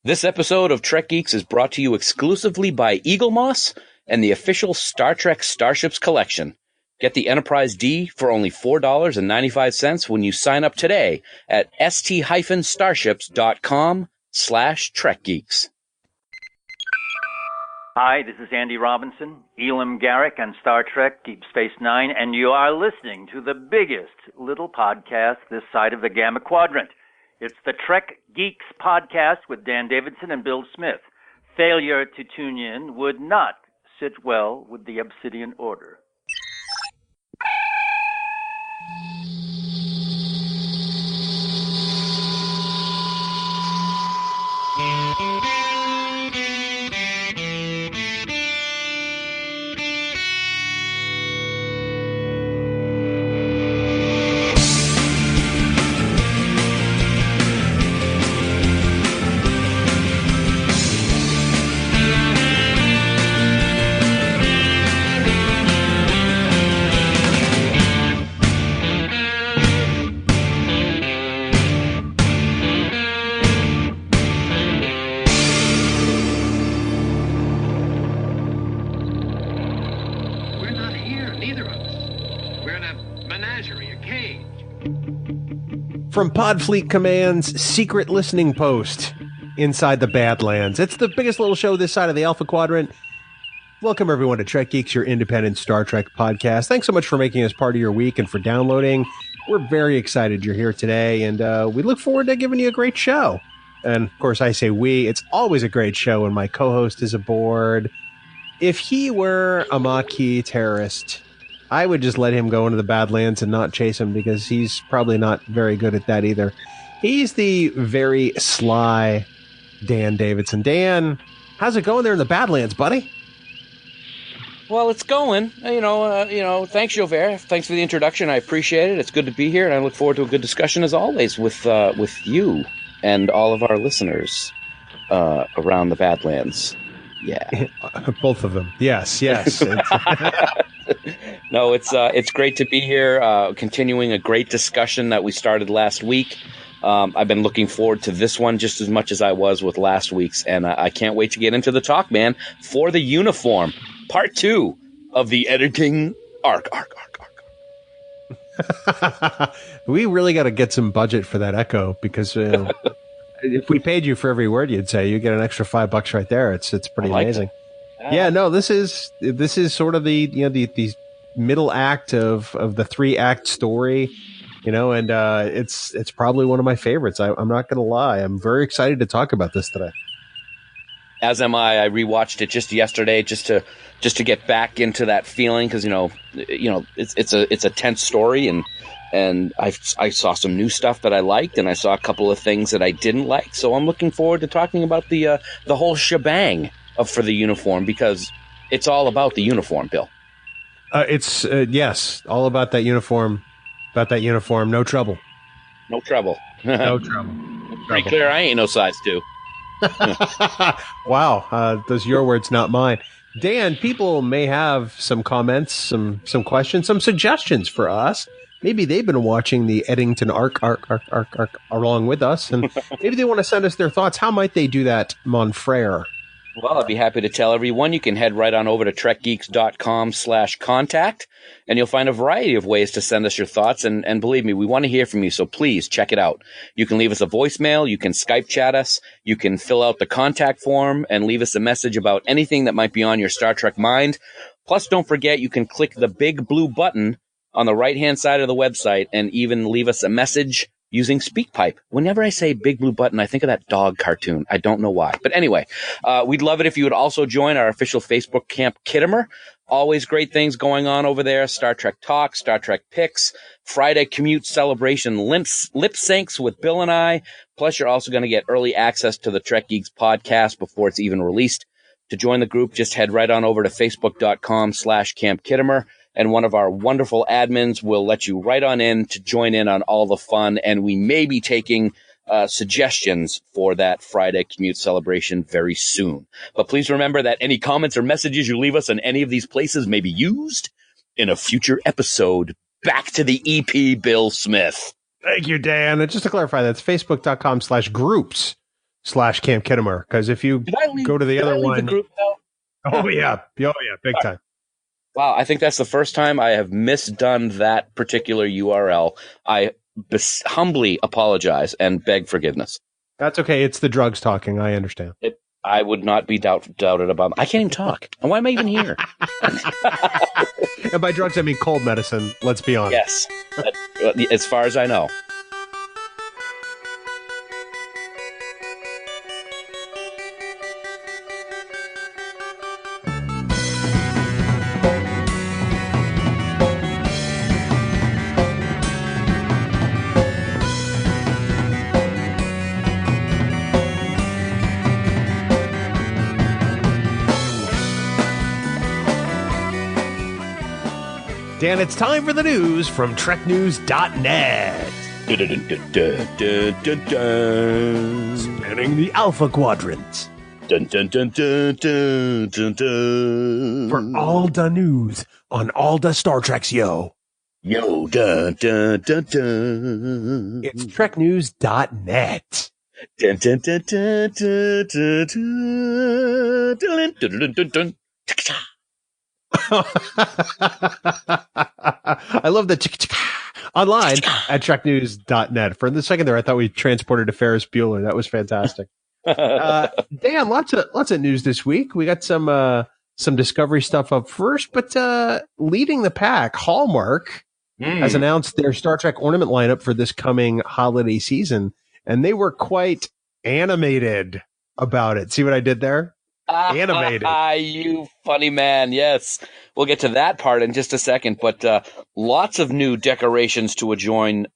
This episode of Trek Geeks is brought to you exclusively by Eagle Moss and the official Star Trek Starships collection. Get the Enterprise D for only $4.95 when you sign up today at st-starships.com/trekgeeks. Hi, this is Andy Robinson, Elam Garrick on Star Trek Deep Space Nine, and you are listening to the biggest little podcast this side of the Gamma Quadrant. It's the Trek Geeks podcast with Dan Davidson and Bill Smith. Failure to tune in would not sit well with the Obsidian Order. From Podfleet Command's secret listening post inside the Badlands. It's the biggest little show this side of the Alpha Quadrant. Welcome, everyone, to Trek Geeks, your independent Star Trek podcast. Thanks so much for making us part of your week and for downloading. We're very excited you're here today, and we look forward to giving you a great show. And, of course, I say we. It's always a great show when my co-host is aboard. If he were a Maquis terrorist, I would just let him go into the Badlands and not chase him because he's probably not very good at that either. He's the very sly Dan Davidson. Dan, how's it going there in the Badlands, buddy? Well, it's going. Thanks, Jover. Thanks for the introduction. I appreciate it. It's good to be here, and I look forward to a good discussion as always with you and all of our listeners around the Badlands. Yeah, both of them. Yes. No, it's great to be here, continuing a great discussion that we started last week. I've been looking forward to this one just as much as I was with last week's, and I can't wait to get into the talk, man, for the uniform, part 2 of the Eddington Arc. We really got to get some budget for that echo because if we paid you for every word you'd say, you get an extra $5 right there. It's pretty amazing. Yeah, no, this is sort of the middle act of the 3-act story, and it's probably one of my favorites. I'm not going to lie. I'm very excited to talk about this today. As am I. I rewatched it just yesterday, just to get back into that feeling because it's a tense story and I saw some new stuff that I liked, and I saw a couple of things that I didn't like. So I'm looking forward to talking about the whole shebang for the uniform, because it's all about the uniform, Bill. It's yes, all about that uniform. About that uniform, no trouble. No trouble. No trouble. Pretty clear. I ain't no size 2. Wow, those are your words, not mine. Dan, people may have some comments, some questions, some suggestions for us. Maybe they've been watching the Eddington Arc along with us, and maybe they want to send us their thoughts. How might they do that, mon frere? Well, I'd be happy to tell everyone. You can head right on over to trekgeeks.com/contact, and you'll find a variety of ways to send us your thoughts. And believe me, we want to hear from you, so please check it out. You can leave us a voicemail. You can Skype chat us. You can fill out the contact form and leave us a message about anything that might be on your Star Trek mind. Plus, don't forget, you can click the big blue button on the right-hand side of the website and even leave us a message using SpeakPipe. Whenever I say big blue button, I think of that dog cartoon. I don't know why. But anyway, we'd love it if you would also join our official Facebook Camp Kittimer. Always great things going on over there. Star Trek Talk, Star Trek Picks, Friday Commute Celebration lip syncs with Bill and I. Plus, you're also going to get early access to the Trek Geeks podcast before it's even released. To join the group, just head right on over to facebook.com/Camp Kittimer. And one of our wonderful admins will let you right on in to join in on all the fun. And we may be taking suggestions for that Friday commute celebration very soon. But please remember that any comments or messages you leave us in any of these places may be used in a future episode. Back to the EP, Bill Smith. Thank you, Dan. And just to clarify, that's facebook.com/groups / Camp Kittimer. Because if you go to the other one, the group now? oh yeah, big time. Wow, I think that's the first time I have misdone that particular URL. I humbly apologize and beg forgiveness. That's okay. It's the drugs talking. I understand. I would not be doubted about. I can't even talk. And why am I even here? And by drugs, I mean cold medicine. Let's be honest. Yes, as far as I know. Dan, it's time for the news from TrekNews.net. Spanning the Alpha Quadrant. For all the news on all the Star Treks, yo. Yo, It's TrekNews.net. I love the online at TrekNews.net. For the second there, I thought we transported to Ferris Bueller. That was fantastic. Dan, lots of news this week. We got some Discovery stuff up first, but leading the pack, Hallmark has announced their Star Trek ornament lineup for this coming holiday season, and they were quite animated about it. See what I did there? Animated. You funny man. Yes. We'll get to that part in just a second, but lots of new decorations to adorn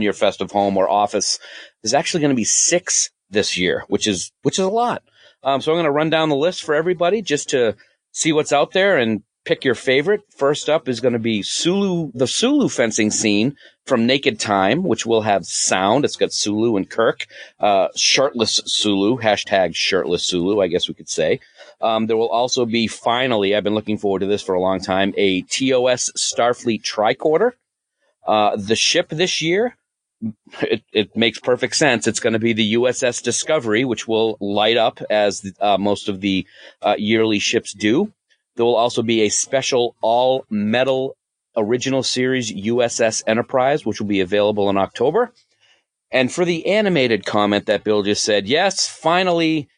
your festive home or office. There's actually going to be 6 this year, which is a lot. So I'm going to run down the list for everybody just to see what's out there and pick your favorite. First up is going to be the Sulu fencing scene from Naked Time, which will have sound. It's got Sulu and Kirk, shirtless Sulu, #shirtless Sulu, I guess we could say. There will also be, finally, I've been looking forward to this for a long time, a TOS Starfleet tricorder. The ship this year, it makes perfect sense. It's going to be the USS Discovery, which will light up as most of the yearly ships do. There will also be a special all-metal original series USS Enterprise, which will be available in October. And for the animated comment that Bill just said, yes, finally,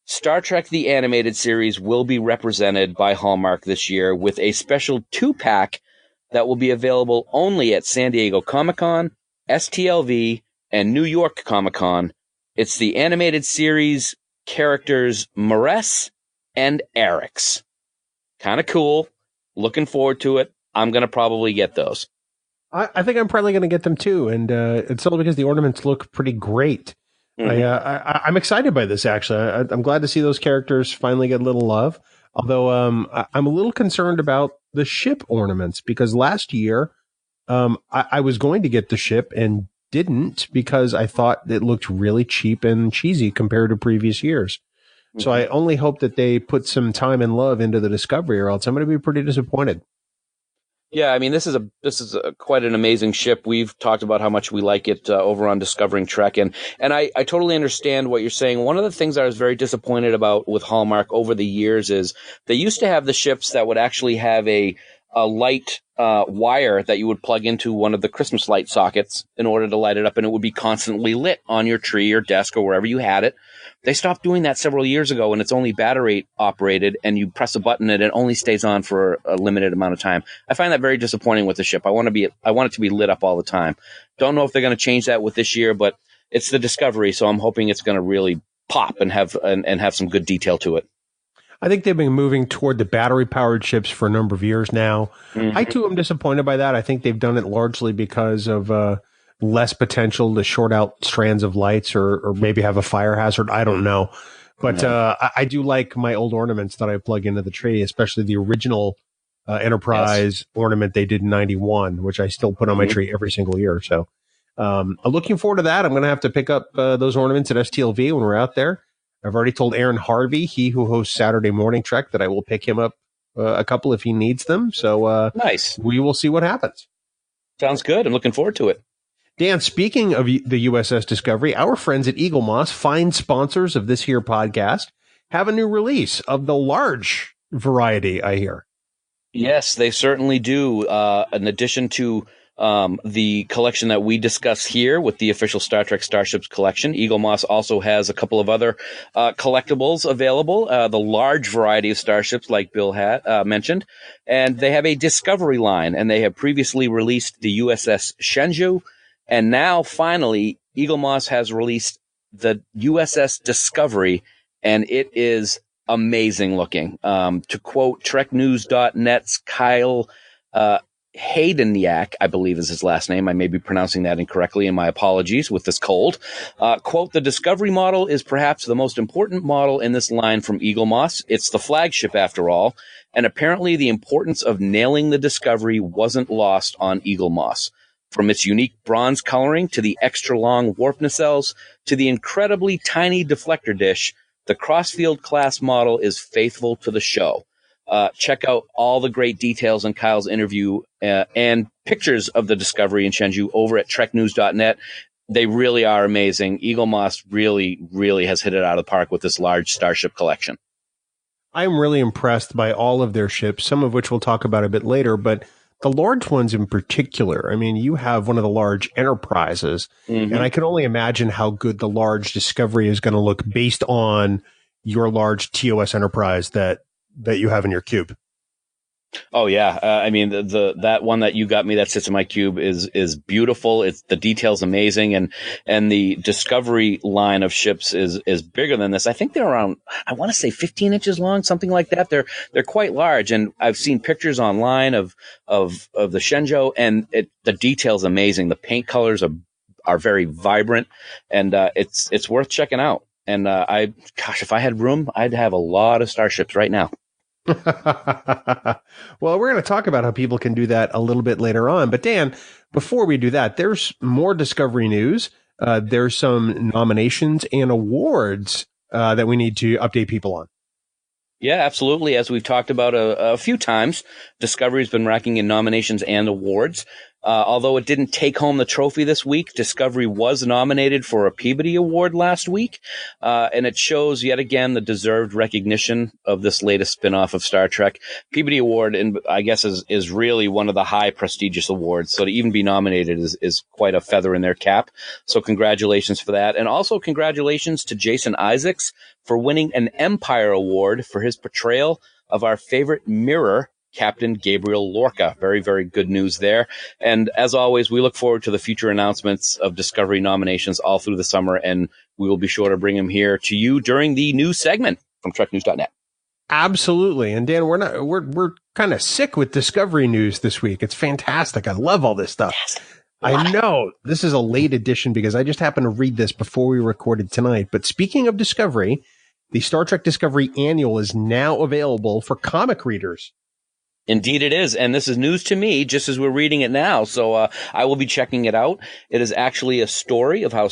Star Trek the Animated Series will be represented by Hallmark this year with a special 2-pack that will be available only at San Diego Comic-Con, STLV, and New York Comic-Con. It's the animated series characters Maress and Arix. Kind of cool. Looking forward to it. I'm going to probably get those. I think I'm probably going to get them too. And it's only because the ornaments look pretty great. Mm-hmm. I'm excited by this, actually. I'm glad to see those characters finally get a little love. Although I'm a little concerned about the ship ornaments, because last year I was going to get the ship and didn't because I thought it looked really cheap and cheesy compared to previous years. So I only hope that they put some time and love into the Discovery, or else I'm going to be pretty disappointed. Yeah, I mean, this is quite an amazing ship. We've talked about how much we like it over on Discovering Trek, and I totally understand what you're saying. One of the things I was very disappointed about with Hallmark over the years is they used to have the ships that would actually have a light wire that you would plug into one of the Christmas light sockets in order to light it up, and it would be constantly lit on your tree or desk or wherever you had it. They stopped doing that several years ago, and it's only battery operated, and you press a button and it only stays on for a limited amount of time. I find that very disappointing with the ship. I want it to be lit up all the time. Don't know if they're going to change that with this year, but it's the Discovery, so I'm hoping it's going to really pop and have some good detail to it. I think they've been moving toward the battery-powered ships for a number of years now. Mm-hmm. I, too, am disappointed by that. I think they've done it largely because of less potential to short out strands of lights or maybe have a fire hazard. I don't know. But I do like my old ornaments that I plug into the tree, especially the original Enterprise ornament they did in 91, which I still put on my tree every single year. So I'm looking forward to that. I'm going to have to pick up those ornaments at STLV when we're out there. I've already told Aaron Harvey, he who hosts Saturday Morning Trek, that I will pick him up a couple if he needs them. So nice. We will see what happens. Sounds good. I'm looking forward to it. Dan, speaking of the USS Discovery, our friends at Eagle Moss, fine sponsors of this here podcast, have a new release of the large variety, I hear. Yes, they certainly do. In addition to the collection that we discuss here with the official Star Trek Starships collection, Eagle Moss also has a couple of other collectibles available, the large variety of starships like Bill had mentioned. And they have a Discovery line, and they have previously released the USS Shenzhou. And now, finally, Eagle Moss has released the USS Discovery, and it is amazing looking. To quote TrekNews.net's Kyle Haydeniak, I believe is his last name. I may be pronouncing that incorrectly, and my apologies with this cold. Quote, the Discovery model is perhaps the most important model in this line from Eagle Moss. It's the flagship, after all, and apparently the importance of nailing the Discovery wasn't lost on Eagle Moss. From its unique bronze coloring to the extra-long warp nacelles to the incredibly tiny deflector dish, the Crossfield class model is faithful to the show. Check out all the great details in Kyle's interview and pictures of the Discovery and Shenzhou over at treknews.net. They really are amazing. Eagle Moss really, really has hit it out of the park with this large starship collection. I'm really impressed by all of their ships, some of which we'll talk about a bit later, but the large ones in particular. I mean, you have one of the large Enterprises, and I can only imagine how good the large Discovery is going to look based on your large TOS Enterprise that you have in your cube. Oh yeah, I mean that one that you got me that sits in my cube is beautiful. It's the detail's amazing, and the Discovery line of ships is bigger than this. I think they're around, I want to say 15 inches long, something like that. They're quite large, and I've seen pictures online of the Shenzhou, and the detail's amazing. The paint colors are very vibrant, and it's worth checking out. And if I had room, I'd have a lot of starships right now. Well, we're going to talk about how people can do that a little bit later on. But Dan, before we do that, there's more Discovery news. There's some nominations and awards that we need to update people on. Yeah, absolutely. As we've talked about a few times, Discovery's been racking in nominations and awards. Although it didn't take home the trophy this week, Discovery was nominated for a Peabody Award last week. And it shows yet again the deserved recognition of this latest spinoff of Star Trek. Peabody Award, I guess, is really one of the high prestigious awards. So to even be nominated is quite a feather in their cap. So congratulations for that. And also congratulations to Jason Isaacs for winning an Empire Award for his portrayal of our favorite mirror, Captain Gabriel Lorca. Very, very good news there. And as always, we look forward to the future announcements of Discovery nominations all through the summer, and we will be sure to bring them here to you during the news segment from TrekNews.net. Absolutely. And Dan, we're kind of sick with Discovery news this week. It's fantastic. I love all this stuff. Yes. I know this is a late edition because I just happened to read this before we recorded tonight. But speaking of Discovery, the Star Trek Discovery Annual is now available for comic readers. Indeed it is. And this is news to me just as we're reading it now. So I will be checking it out. It is actually a story of how the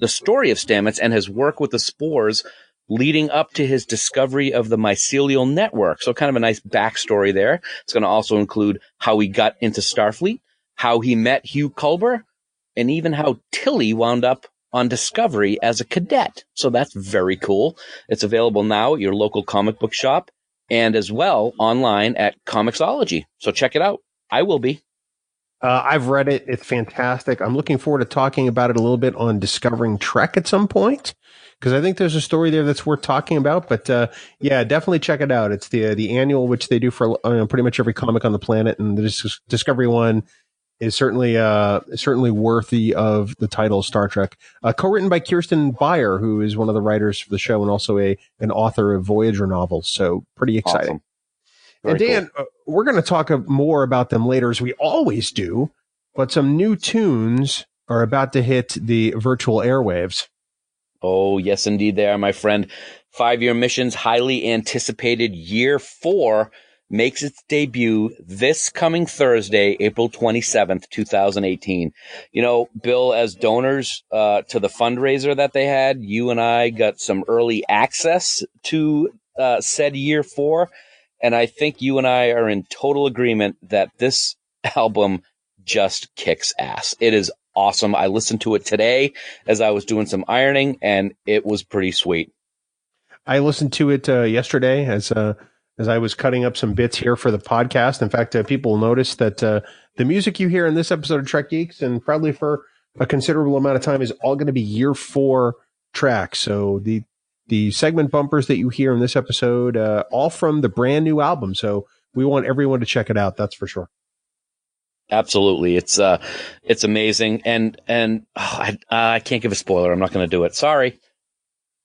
story of Stamets and his work with the spores leading up to his discovery of the mycelial network. So kind of a nice backstory there. It's going to also include how he got into Starfleet, how he met Hugh Culber, and even how Tilly wound up on Discovery as a cadet. So that's very cool. It's available now at your local comic book shop, and as well online at Comixology. So check it out. I will be. I've read it. It's fantastic. I'm looking forward to talking about it a little bit on Discovering Trek at some point, because I think there's a story there that's worth talking about. But yeah, definitely check it out. It's the annual, which they do for pretty much every comic on the planet, and the Discovery one is certainly worthy of the title Star Trek. Co-written by Kirsten Beyer, who is one of the writers for the show and also an author of Voyager novels. So pretty exciting. Awesome. And Dan, cool. We're going to talk more about them later, as we always do, but some new tunes are about to hit the virtual airwaves. Oh, yes, indeed they are, my friend. 5-Year Mission's highly anticipated Year 4 makes its debut this coming Thursday, April 27th, 2018. You know, Bill, as donors to the fundraiser that they had, you and I got some early access to said Year 4. And I think you and I are in total agreement that this album just kicks ass. It is awesome. I listened to it today as I was doing some ironing, and it was pretty sweet. I listened to it yesterday as I was cutting up some bits here for the podcast. In fact, people will notice that the music you hear in this episode of Trek Geeks, and probably for a considerable amount of time, is all going to be year 4 tracks. So the segment bumpers that you hear in this episode, all from the brand new album. So we want everyone to check it out. That's for sure. Absolutely. It's amazing. And I can't give a spoiler. I'm not going to do it. Sorry.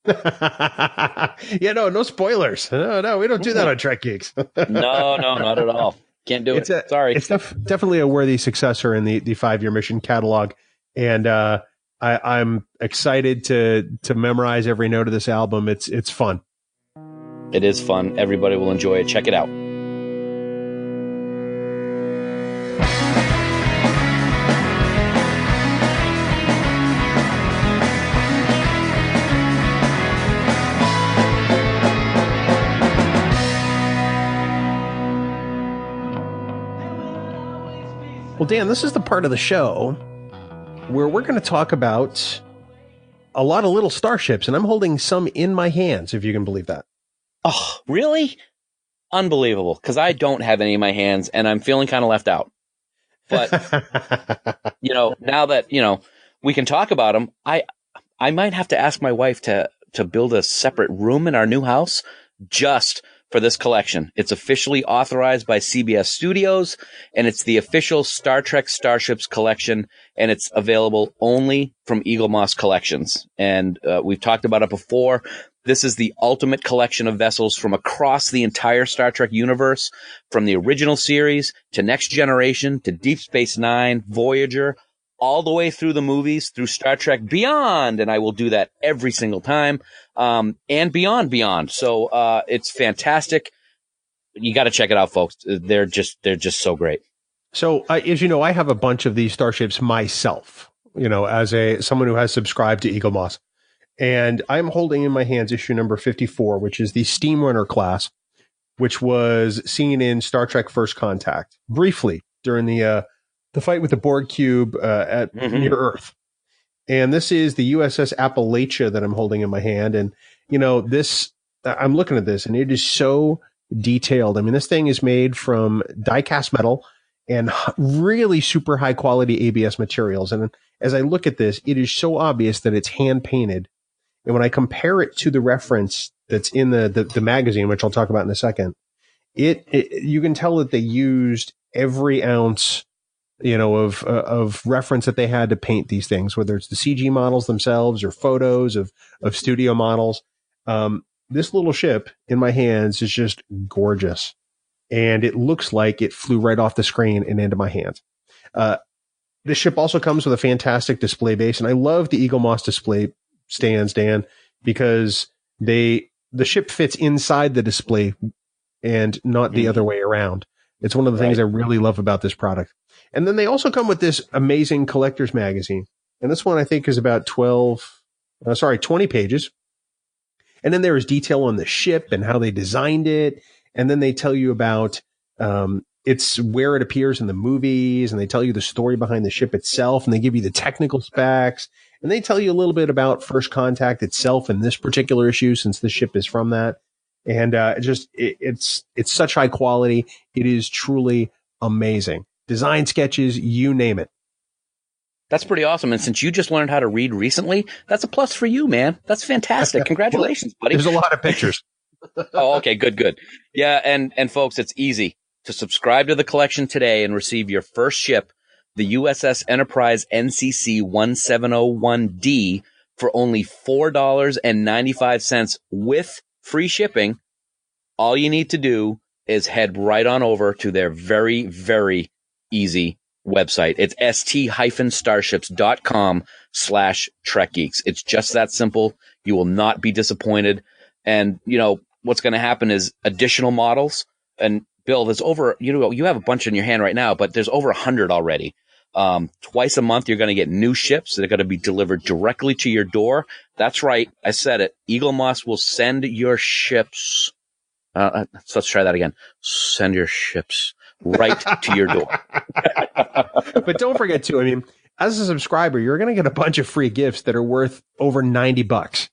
Yeah, no spoilers. No, we don't do that on Trek Geeks. No, not at all. Can't do it. Sorry. It's definitely a worthy successor in the 5-year mission catalog. And, I'm excited to memorize every note of this album. It's fun. It is fun. Everybody will enjoy it. Check it out. Well, Dan, this is the part of the show where we're going to talk about a lot of little starships, and I'm holding some in my hands, if you can believe that. Oh, really? Unbelievable, because I don't have any in my hands, and I'm feeling kind of left out. But, now that, we can talk about them, I might have to ask my wife to build a separate room in our new house just for this collection. It's officially authorized by CBS Studios, and it's the official Star Trek Starships collection, and it's available only from Eagle Moss Collections. And we've talked about it before. This is the ultimate collection of vessels from across the entire Star Trek universe, from the original series to Next Generation to Deep Space Nine, Voyager, all the way through the movies, through Star Trek Beyond, and I will do that every single time, and beyond. So it's fantastic. You got to check it out, folks. They're just so great. So, as you know, I have a bunch of these starships myself, as someone who has subscribed to Eagle Moss. And I'm holding in my hands issue number 54, which is the Steamrunner class, which was seen in Star Trek First Contact briefly during the fight with the Borg cube near Earth. And this is the USS Appalachia that I'm holding in my hand. And, I'm looking at this, and it is so detailed. I mean, this thing is made from die-cast metal and really super high-quality ABS materials. And as I look at this, it is so obvious that it's hand-painted. And when I compare it to the reference that's in the magazine, which I'll talk about in a second, you can tell that they used every ounce of reference that they had to paint these things, whether it's the CG models themselves or photos of studio models. This little ship in my hands is just gorgeous, and it looks like it flew right off the screen and into my hands. This ship also comes with a fantastic display base, and I love the Eagle Moss display stands, Dan, because the ship fits inside the display and not the other way around. It's one of the things I really love about this product. And then they also come with this amazing collector's magazine. And this one, I think, is about 20 pages. And then there is detail on the ship and how they designed it. And then they tell you about it's where it appears in the movies. And they tell you the story behind the ship itself. And they give you the technical specs. And they tell you a little bit about First Contact itself in this particular issue, since the ship is from that. And it's such high quality. It is truly amazing. Design sketches, you name it. That's pretty awesome. And since you just learned how to read recently, that's a plus for you, man. That's fantastic. Congratulations, buddy. There's a lot of pictures. Oh, okay. Good. Yeah. And folks, it's easy to subscribe to the collection today and receive your first ship, the USS Enterprise NCC 1701D, for only $4.95 with free shipping. All you need to do is head right on over to their very, very easy website. It's st-starships.com/trekgeeks. It's just that simple. You will not be disappointed. And, what's going to happen is additional models. And Bill, there's over, you have a bunch in your hand right now, but there's over 100 already. Twice a month, you're going to get new ships that are going to be delivered directly to your door. That's right. I said it. Eagle Moss will send your ships. So let's try that again. Send your ships. right to your door. But don't forget too, I mean, as a subscriber, you're going to get a bunch of free gifts that are worth over $90.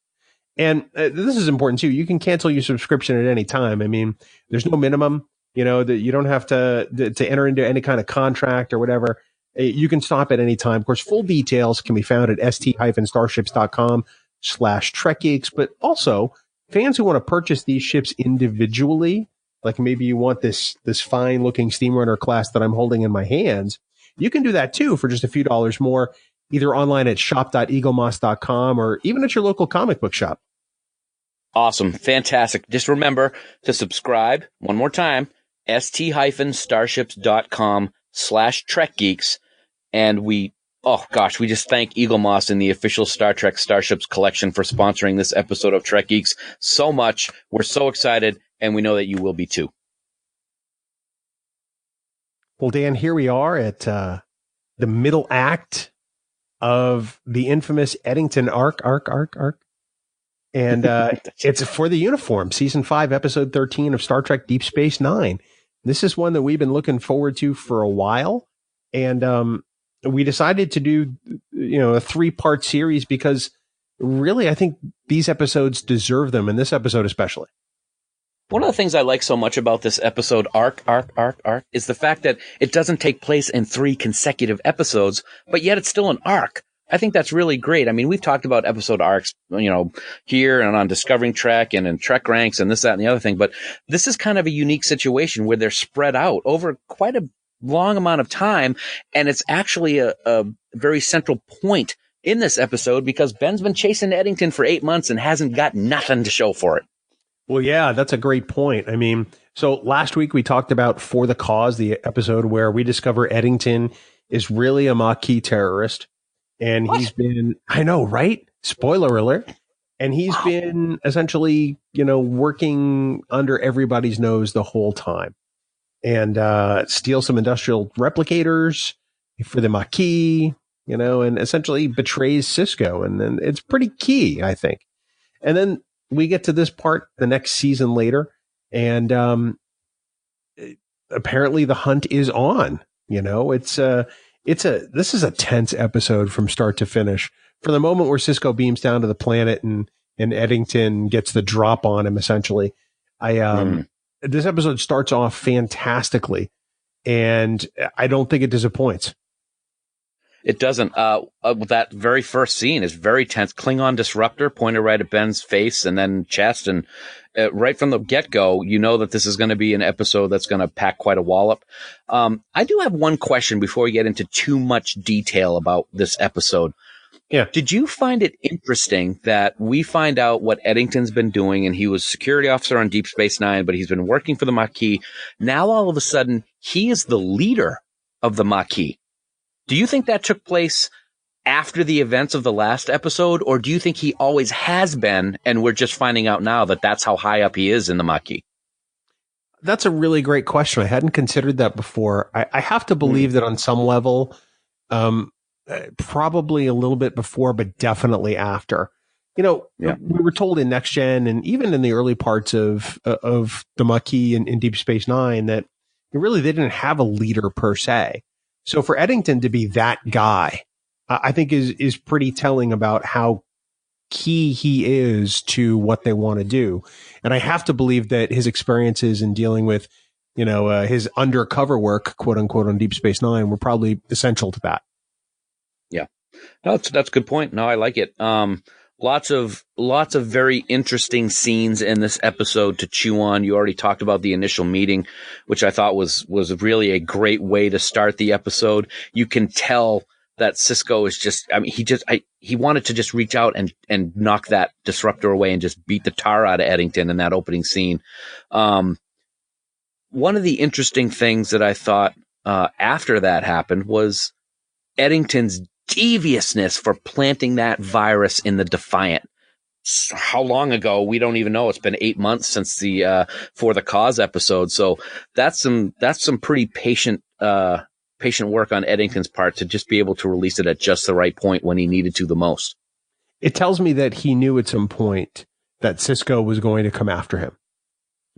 And this is important too. You can cancel your subscription at any time. I mean, there's no minimum, that you don't have to enter into any kind of contract or whatever. You can stop at any time. Of course, full details can be found at st-starships.com/Trek Geeks. But also, fans who want to purchase these ships individually, like maybe you want this fine looking Steamrunner class that I'm holding in my hands, you can do that too for just a few dollars more, either online at shop.eaglemoss.com or even at your local comic book shop. Awesome. Fantastic. Just remember to subscribe one more time, st-starships.com/Trek Geeks. And we just thank Eagle Moss and the official Star Trek Starships collection for sponsoring this episode of Trek Geeks so much. We're so excited, and we know that you will be too. Well, Dan, here we are at the middle act of the infamous Eddington Arc. And it's for the uniform, season 5, episode 13 of Star Trek Deep Space Nine. This is one that we've been looking forward to for a while. And we decided to do, a 3-part series because really, I think these episodes deserve them, and this episode especially. One of the things I like so much about this episode, Arc, is the fact that it doesn't take place in 3 consecutive episodes, but yet it's still an arc. I think that's really great. I mean, we've talked about episode arcs, here and on Discovering Trek and in Trek Ranks and this, that, and the other thing. But this is kind of a unique situation where they're spread out over quite a long amount of time. And it's actually a very central point in this episode because Ben's been chasing Eddington for 8 months and hasn't got nothing to show for it. Well, yeah, that's a great point. I mean, so last week we talked about For the Cause, the episode where we discover Eddington is really a Maquis terrorist. And he's been, I know, right? Spoiler alert. And he's been essentially, working under everybody's nose the whole time. And steal some industrial replicators for the Maquis, and essentially betrays Sisko. And then it's pretty key, I think. And then we get to this part the next season later, and apparently the hunt is on. This is a tense episode from start to finish. For the moment where Sisko beams down to the planet and Eddington gets the drop on him, essentially, this episode starts off fantastically, and I don't think it disappoints. It doesn't. That very first scene is very tense. Klingon disruptor pointed right at Ben's face and then chest. And right from the get-go, you know that this is going to be an episode that's going to pack quite a wallop. I do have one question before we get into too much detail about this episode. Yeah. Did you find it interesting that we find out what Eddington's been doing, and he was security officer on Deep Space Nine, but he's been working for the Maquis. Now, all of a sudden, he is the leader of the Maquis. Do you think that took place after the events of the last episode, or do you think he always has been, and we're just finding out now that that's how high up he is in the Maquis? That's a really great question. I hadn't considered that before. I have to believe that on some level, probably a little bit before, but definitely after. We were told in Next Gen and even in the early parts of the Maquis in Deep Space Nine that really they didn't have a leader per se. So for Eddington to be that guy, I think is pretty telling about how key he is to what they want to do. And I have to believe that his experiences in dealing with, his undercover work, quote unquote, on Deep Space Nine were probably essential to that. Yeah, no, that's a good point. No, I like it. Lots of very interesting scenes in this episode to chew on. You already talked about the initial meeting, which I thought was really a great way to start the episode. You can tell that Sisko is he wanted to just reach out and knock that disruptor away and just beat the tar out of Eddington in that opening scene. One of the interesting things that I thought after that happened was Eddington's deviousness for planting that virus in the Defiant. How long ago? We don't even know. It's been 8 months since the For the Cause episode. So that's some pretty patient work on Eddington's part to just be able to release it at just the right point when he needed to the most. It tells me that he knew at some point that Sisko was going to come after him.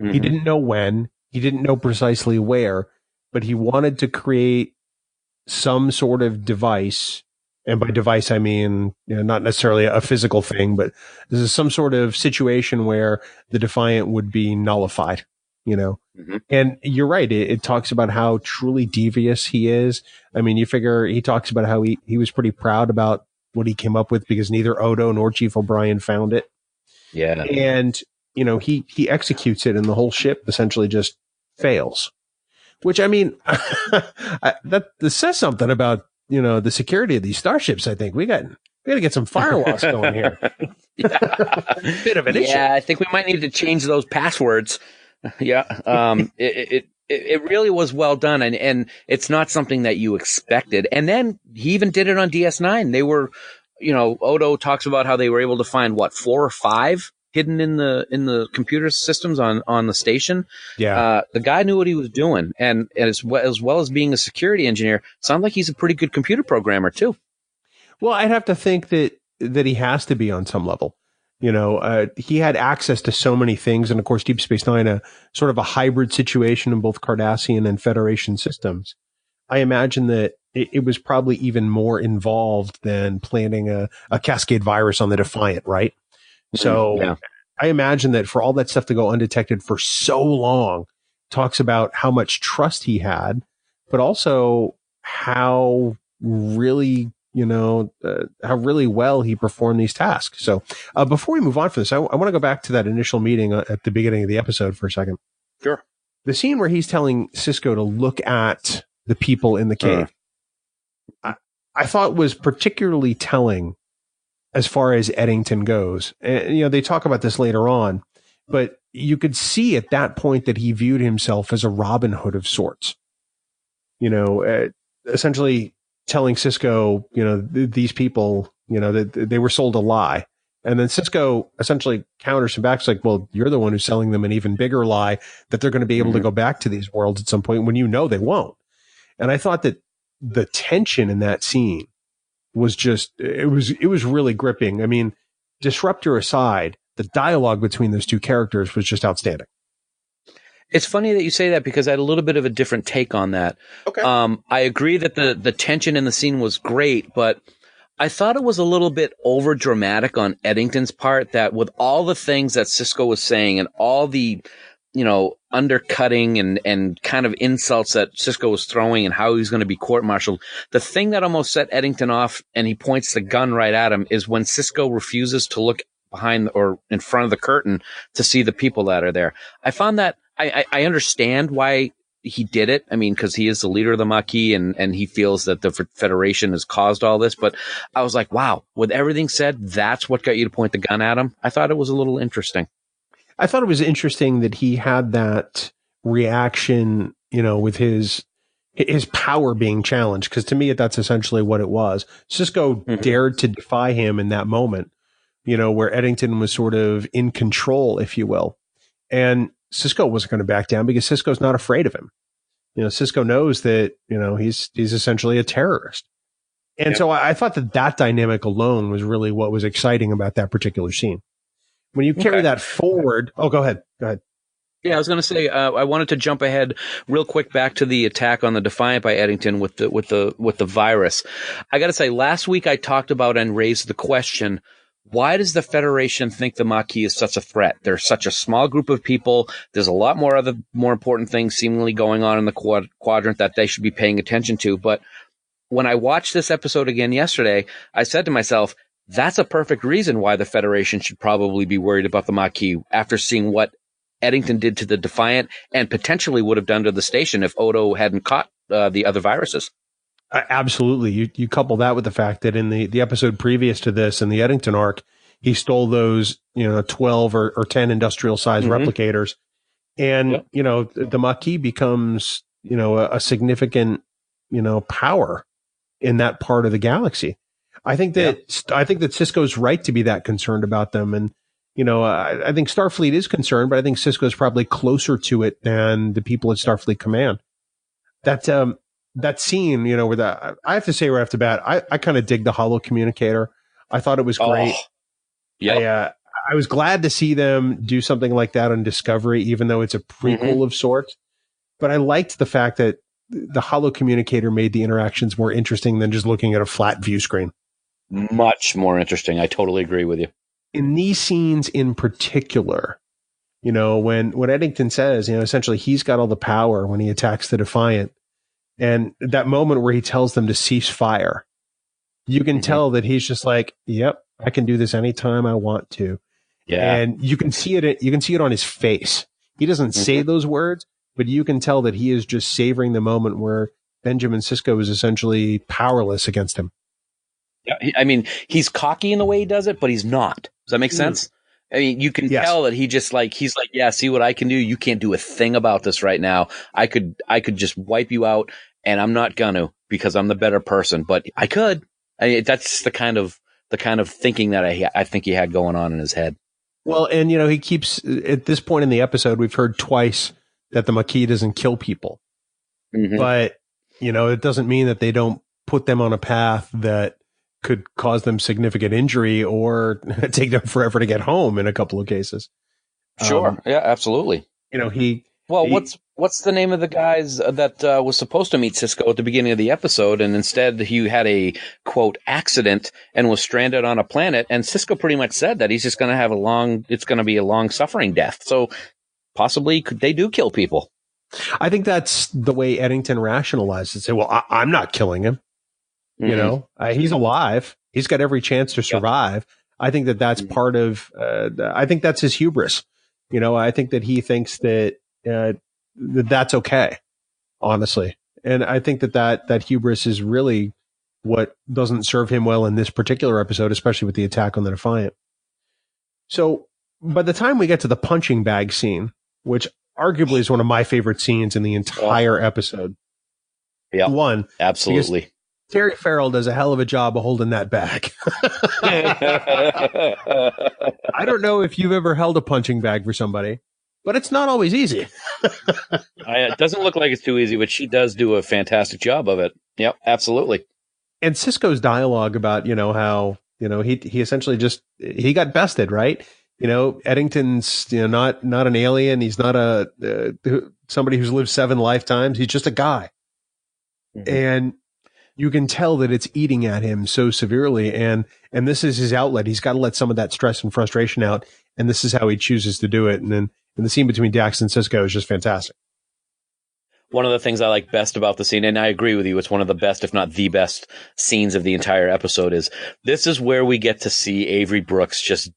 Mm-hmm. He didn't know when, he didn't know precisely where, but he wanted to create some sort of device. And by device, I mean, not necessarily a physical thing, but this is some sort of situation where the Defiant would be nullified, Mm-hmm. And you're right. It talks about how truly devious he is. I mean, you figure he talks about how he was pretty proud about what he came up with because neither Odo nor Chief O'Brien found it. Yeah. And, he executes it and the whole ship essentially just fails, which, I mean, that says something about, the security of these starships. I think we got to get some firewalls going here. Bit of an issue. Yeah, I think we might need to change those passwords. Yeah. It really was well done. And it's not something that you expected. And then he even did it on DS9. They were, Odo talks about how they were able to find 4 or 5 hidden in the computer systems on the station. Yeah. The guy knew what he was doing. And as well as being a security engineer, sounds like he's a pretty good computer programmer too. Well, I'd have to think that he has to be on some level. He had access to so many things. And of course, Deep Space Nine, a sort of a hybrid situation in both Cardassian and Federation systems. I imagine that it was probably even more involved than planting a cascade virus on the Defiant, right? So yeah. I imagine that for all that stuff to go undetected for so long, talks about how much trust he had, but also how really how really well he performed these tasks. So before we move on from this, I want to go back to that initial meeting at the beginning of the episode for a second. Sure. The scene where he's telling Sisko to look at the people in the cave, I thought was particularly telling as far as Eddington goes. And, they talk about this later on, but you could see at that point that he viewed himself as a Robin Hood of sorts, essentially telling Sisko, these people, that they were sold a lie. And then Sisko essentially counters him back. It's like, well, you're the one who's selling them an even bigger lie that they're going to be able to go back to these worlds at some point when they won't. And I thought that the tension in that scene was just, it was really gripping. I mean, Disruptor aside, the dialogue between those two characters was just outstanding. It's funny that you say that because I had a little bit of a different take on that. Okay. I agree that the tension in the scene was great, but I thought it was a little bit over dramatic on Eddington's part, that with all the things that Sisko was saying and all the, undercutting and kind of insults that Sisko was throwing and how he's going to be court-martialed, the thing that almost set Eddington off, and he points the gun right at him, is when Sisko refuses to look behind or in front of the curtain to see the people that are there. I found that I understand why he did it. I mean, because he is the leader of the Maquis and he feels that the Federation has caused all this. But I was like, wow, with everything said, that's what got you to point the gun at him. I thought it was a little interesting. I thought it was interesting that he had that reaction, with his power being challenged. Because to me, that's essentially what it was. Sisko dared to defy him in that moment, where Eddington was sort of in control, if you will. And Sisko wasn't going to back down because Sisko's not afraid of him. Sisko knows that, he's essentially a terrorist. And so I thought that dynamic alone was really what was exciting about that particular scene. When you carry that forward, go ahead. Yeah, I was going to say I wanted to jump ahead real quick back to the attack on the Defiant by Eddington with the virus. I got to say, last week I talked about and raised the question, why does the Federation think the Maquis is such a threat? They're such a small group of people. There's a lot more important things seemingly going on in the quadrant that they should be paying attention to. But when I watched this episode again yesterday, I said to myself, that's a perfect reason why the Federation should probably be worried about the Maquis after seeing what Eddington did to the Defiant and potentially would have done to the station if Odo hadn't caught the other viruses. Absolutely. You couple that with the fact that in the episode previous to this, in the Eddington Arc, he stole those, 12 or 10 industrial size replicators. And, the Maquis becomes, a significant, power in that part of the galaxy. I think that Sisko's right to be that concerned about them. And, I think Starfleet is concerned, but I think Sisko's probably closer to it than the people at Starfleet Command. That scene, where I have to say right off the bat, I kind of dig the holo communicator. I thought it was great. Yeah. I was glad to see them do something like that on Discovery, even though it's a prequel of sorts. But I liked the fact that the holo communicator made the interactions more interesting than just looking at a flat view screen. Much more interesting. I totally agree with you. In these scenes in particular, you know, when Eddington says, you know, essentially he's got all the power when he attacks the Defiant, and that moment where he tells them to cease fire, you can tell that he's just like, yep, I can do this anytime I want to. Yeah. And you can see it on his face. He doesn't say those words, but you can tell that he is just savoring the moment where Benjamin Sisko is essentially powerless against him. Yeah, I mean, he's cocky in the way he does it, but he's not. Does that make sense? I mean, you can tell that he's like, yeah, see what I can do? You can't do a thing about this right now. I could just wipe you out, and I'm not gonna, because I'm the better person, but I could. I mean, that's the kind of thinking that I think he had going on in his head. Well, and you know, he keeps, at this point in the episode, we've heard twice that the Maquis doesn't kill people, but you know, it doesn't mean that they don't put them on a path that could cause them significant injury or take them forever to get home in a couple of cases. Sure. Yeah, absolutely. You know, what's the name of the guys that was supposed to meet Sisko at the beginning of the episode, and instead he had a, quote, accident and was stranded on a planet, and Sisko pretty much said that he's just going to have it's going to be a long suffering death. So possibly they do kill people. I think that's the way Eddington rationalized it. Say, well, I'm not killing him. You know, he's alive. He's got every chance to survive. I think that that's part of, I think that's his hubris. You know, I think that he thinks that, that's okay, honestly. And I think that hubris is really what doesn't serve him well in this particular episode, especially with the attack on the Defiant. So by the time we get to the punching bag scene, which arguably is one of my favorite scenes in the entire episode. Yeah. One. Absolutely. Terry Farrell does a hell of a job of holding that bag. I don't know if you've ever held a punching bag for somebody, but it's not always easy. It doesn't look like it's too easy, but she does do a fantastic job of it. Yep, absolutely. And Sisko's dialogue about, you know, how, you know, he essentially he got bested, right? You know, Eddington's, you know, not an alien. He's not somebody who's lived 7 lifetimes. He's just a guy. And you can tell that it's eating at him so severely, and this is his outlet. He's got to let some of that stress and frustration out, and this is how he chooses to do it. And then the scene between Dax and Sisko is just fantastic. One of the things I like best about the scene, and I agree with you, it's one of the best, if not the best scenes of the entire episode, is this is where we get to see Avery Brooks just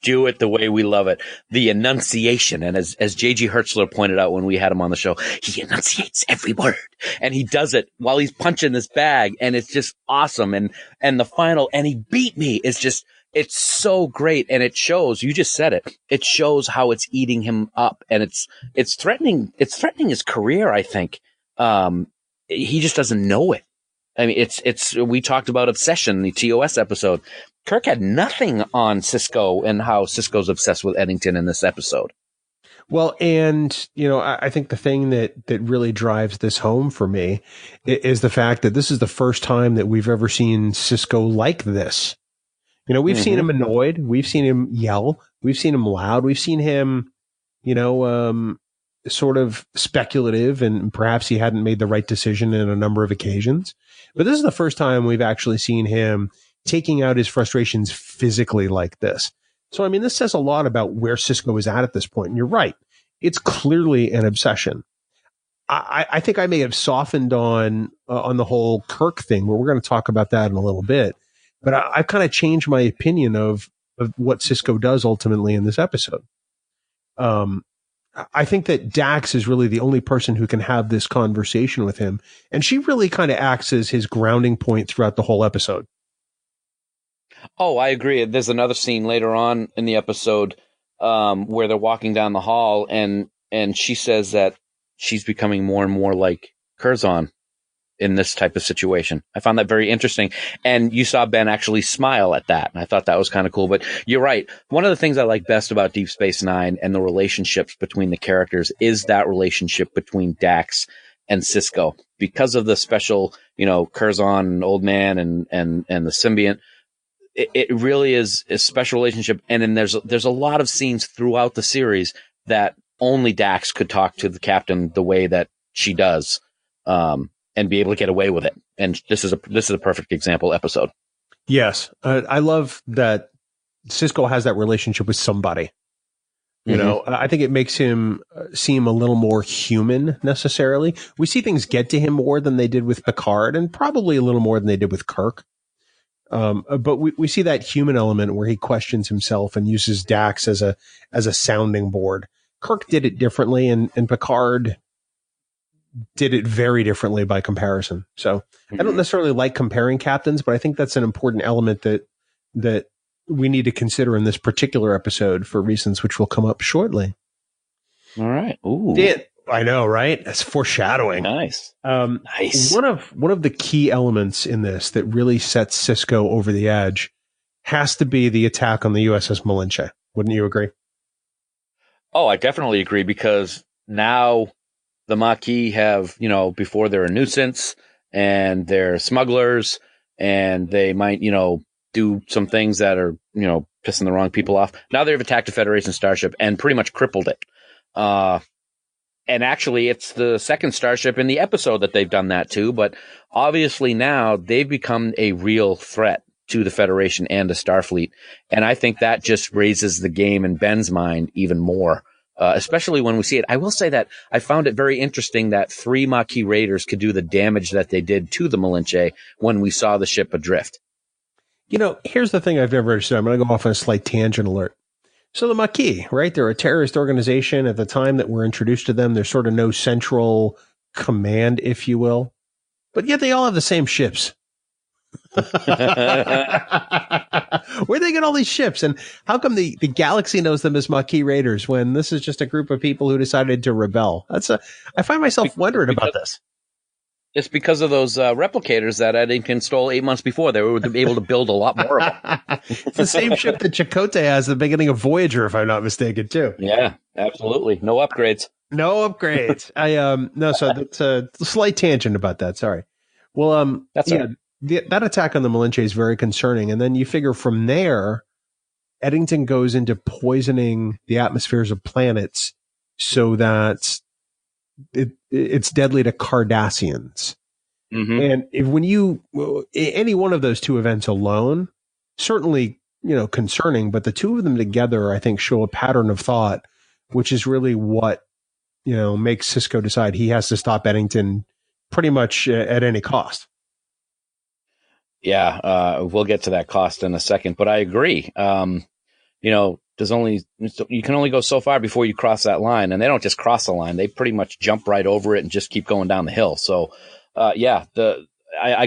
do it the way we love it. The enunciation. And as J.G. Hertzler pointed out when we had him on the show, he enunciates every word, and he does it while he's punching this bag. And it's just awesome. And the final, and he beat me, is just, it's so great. And it shows, you just said it. It shows how it's eating him up, and it's threatening his career, I think. He just doesn't know it. I mean, we talked about Obsession, the TOS episode. Kirk had nothing on Sisko and how Sisko's obsessed with Eddington in this episode. Well, and, you know, I think the thing that really drives this home for me is the fact that this is the first time that we've ever seen Sisko like this. You know, we've seen him annoyed. We've seen him yell. We've seen him loud. We've seen him, you know, sort of speculative, and perhaps he hadn't made the right decision in a number of occasions. But this is the first time we've actually seen him taking out his frustrations physically like this. So, I mean, this says a lot about where Sisko is at this point. And you're right. It's clearly an obsession. I think I may have softened on the whole Kirk thing, but we're going to talk about that in a little bit. But I've kind of changed my opinion of what Sisko does ultimately in this episode. I think that Dax is really the only person who can have this conversation with him. And she really kind of acts as his grounding point throughout the whole episode. Oh, I agree. There's another scene later on in the episode where they're walking down the hall, and she says that she's becoming more and more like Curzon in this type of situation. I found that very interesting. And you saw Ben actually smile at that. And I thought that was kind of cool. But you're right. One of the things I like best about Deep Space Nine and the relationships between the characters is that relationship between Dax and Sisko. Because of the special, you know, Curzon, Old Man, and the symbiont, it really is a special relationship. And then there's a lot of scenes throughout the series that only Dax could talk to the captain the way that she does. and be able to get away with it. And this is a perfect example episode. Yes. I love that Sisko has that relationship with somebody. You know, I think it makes him seem a little more human necessarily. We see things get to him more than they did with Picard, and probably a little more than they did with Kirk. But we see that human element where he questions himself and uses Dax as a sounding board. Kirk did it differently, and Picard did it very differently by comparison. So I don't necessarily like comparing captains, but I think that's an important element that we need to consider in this particular episode for reasons which will come up shortly. All right. Ooh. I know, right? That's foreshadowing. Nice. Nice. One of the key elements in this that really sets Sisko over the edge has to be the attack on the USS Malinche. Wouldn't you agree? Oh, I definitely agree, because now the Maquis have, before they're a nuisance and they're smugglers and they might, do some things that are, pissing the wrong people off. Now they've attacked a Federation starship and pretty much crippled it. And actually, it's the second starship in the episode that they've done that to. But obviously now they've become a real threat to the Federation and the Starfleet. And I think that just raises the game in Ben's mind even more, especially when we see it. I will say that I found it very interesting that 3 Maquis raiders could do the damage that they did to the Malinche when we saw the ship adrift. Here's the thing I've never understood. I'm going to go off on a slight tangent alert. So the Maquis, right? They're a terrorist organization. At the time that we're introduced to them, there's sort of no central command, if you will. But yet they all have the same ships. Where'd they get all these ships? And how come the galaxy knows them as Maquis raiders when this is just a group of people who decided to rebel? I find myself wondering about this. It's because of those replicators that Eddington stole 8 months before. They were able to build a lot more of them. It's the same ship that Chakotay has at the beginning of Voyager, if I'm not mistaken, too. Yeah, absolutely. No upgrades. No upgrades. So that's a slight tangent about that. Sorry. Well, that's right. That attack on the Malinche is very concerning. And then you figure from there, Eddington goes into poisoning the atmospheres of planets so that it's deadly to Cardassians. And any one of those two events alone, certainly, concerning, but the two of them together, I think, show a pattern of thought, which is really what, makes Sisko decide he has to stop Eddington pretty much at any cost. Yeah. We'll get to that cost in a second, but I agree. You can only go so far before you cross that line, and they don't just cross the line. They pretty much jump right over it and just keep going down the hill. So, I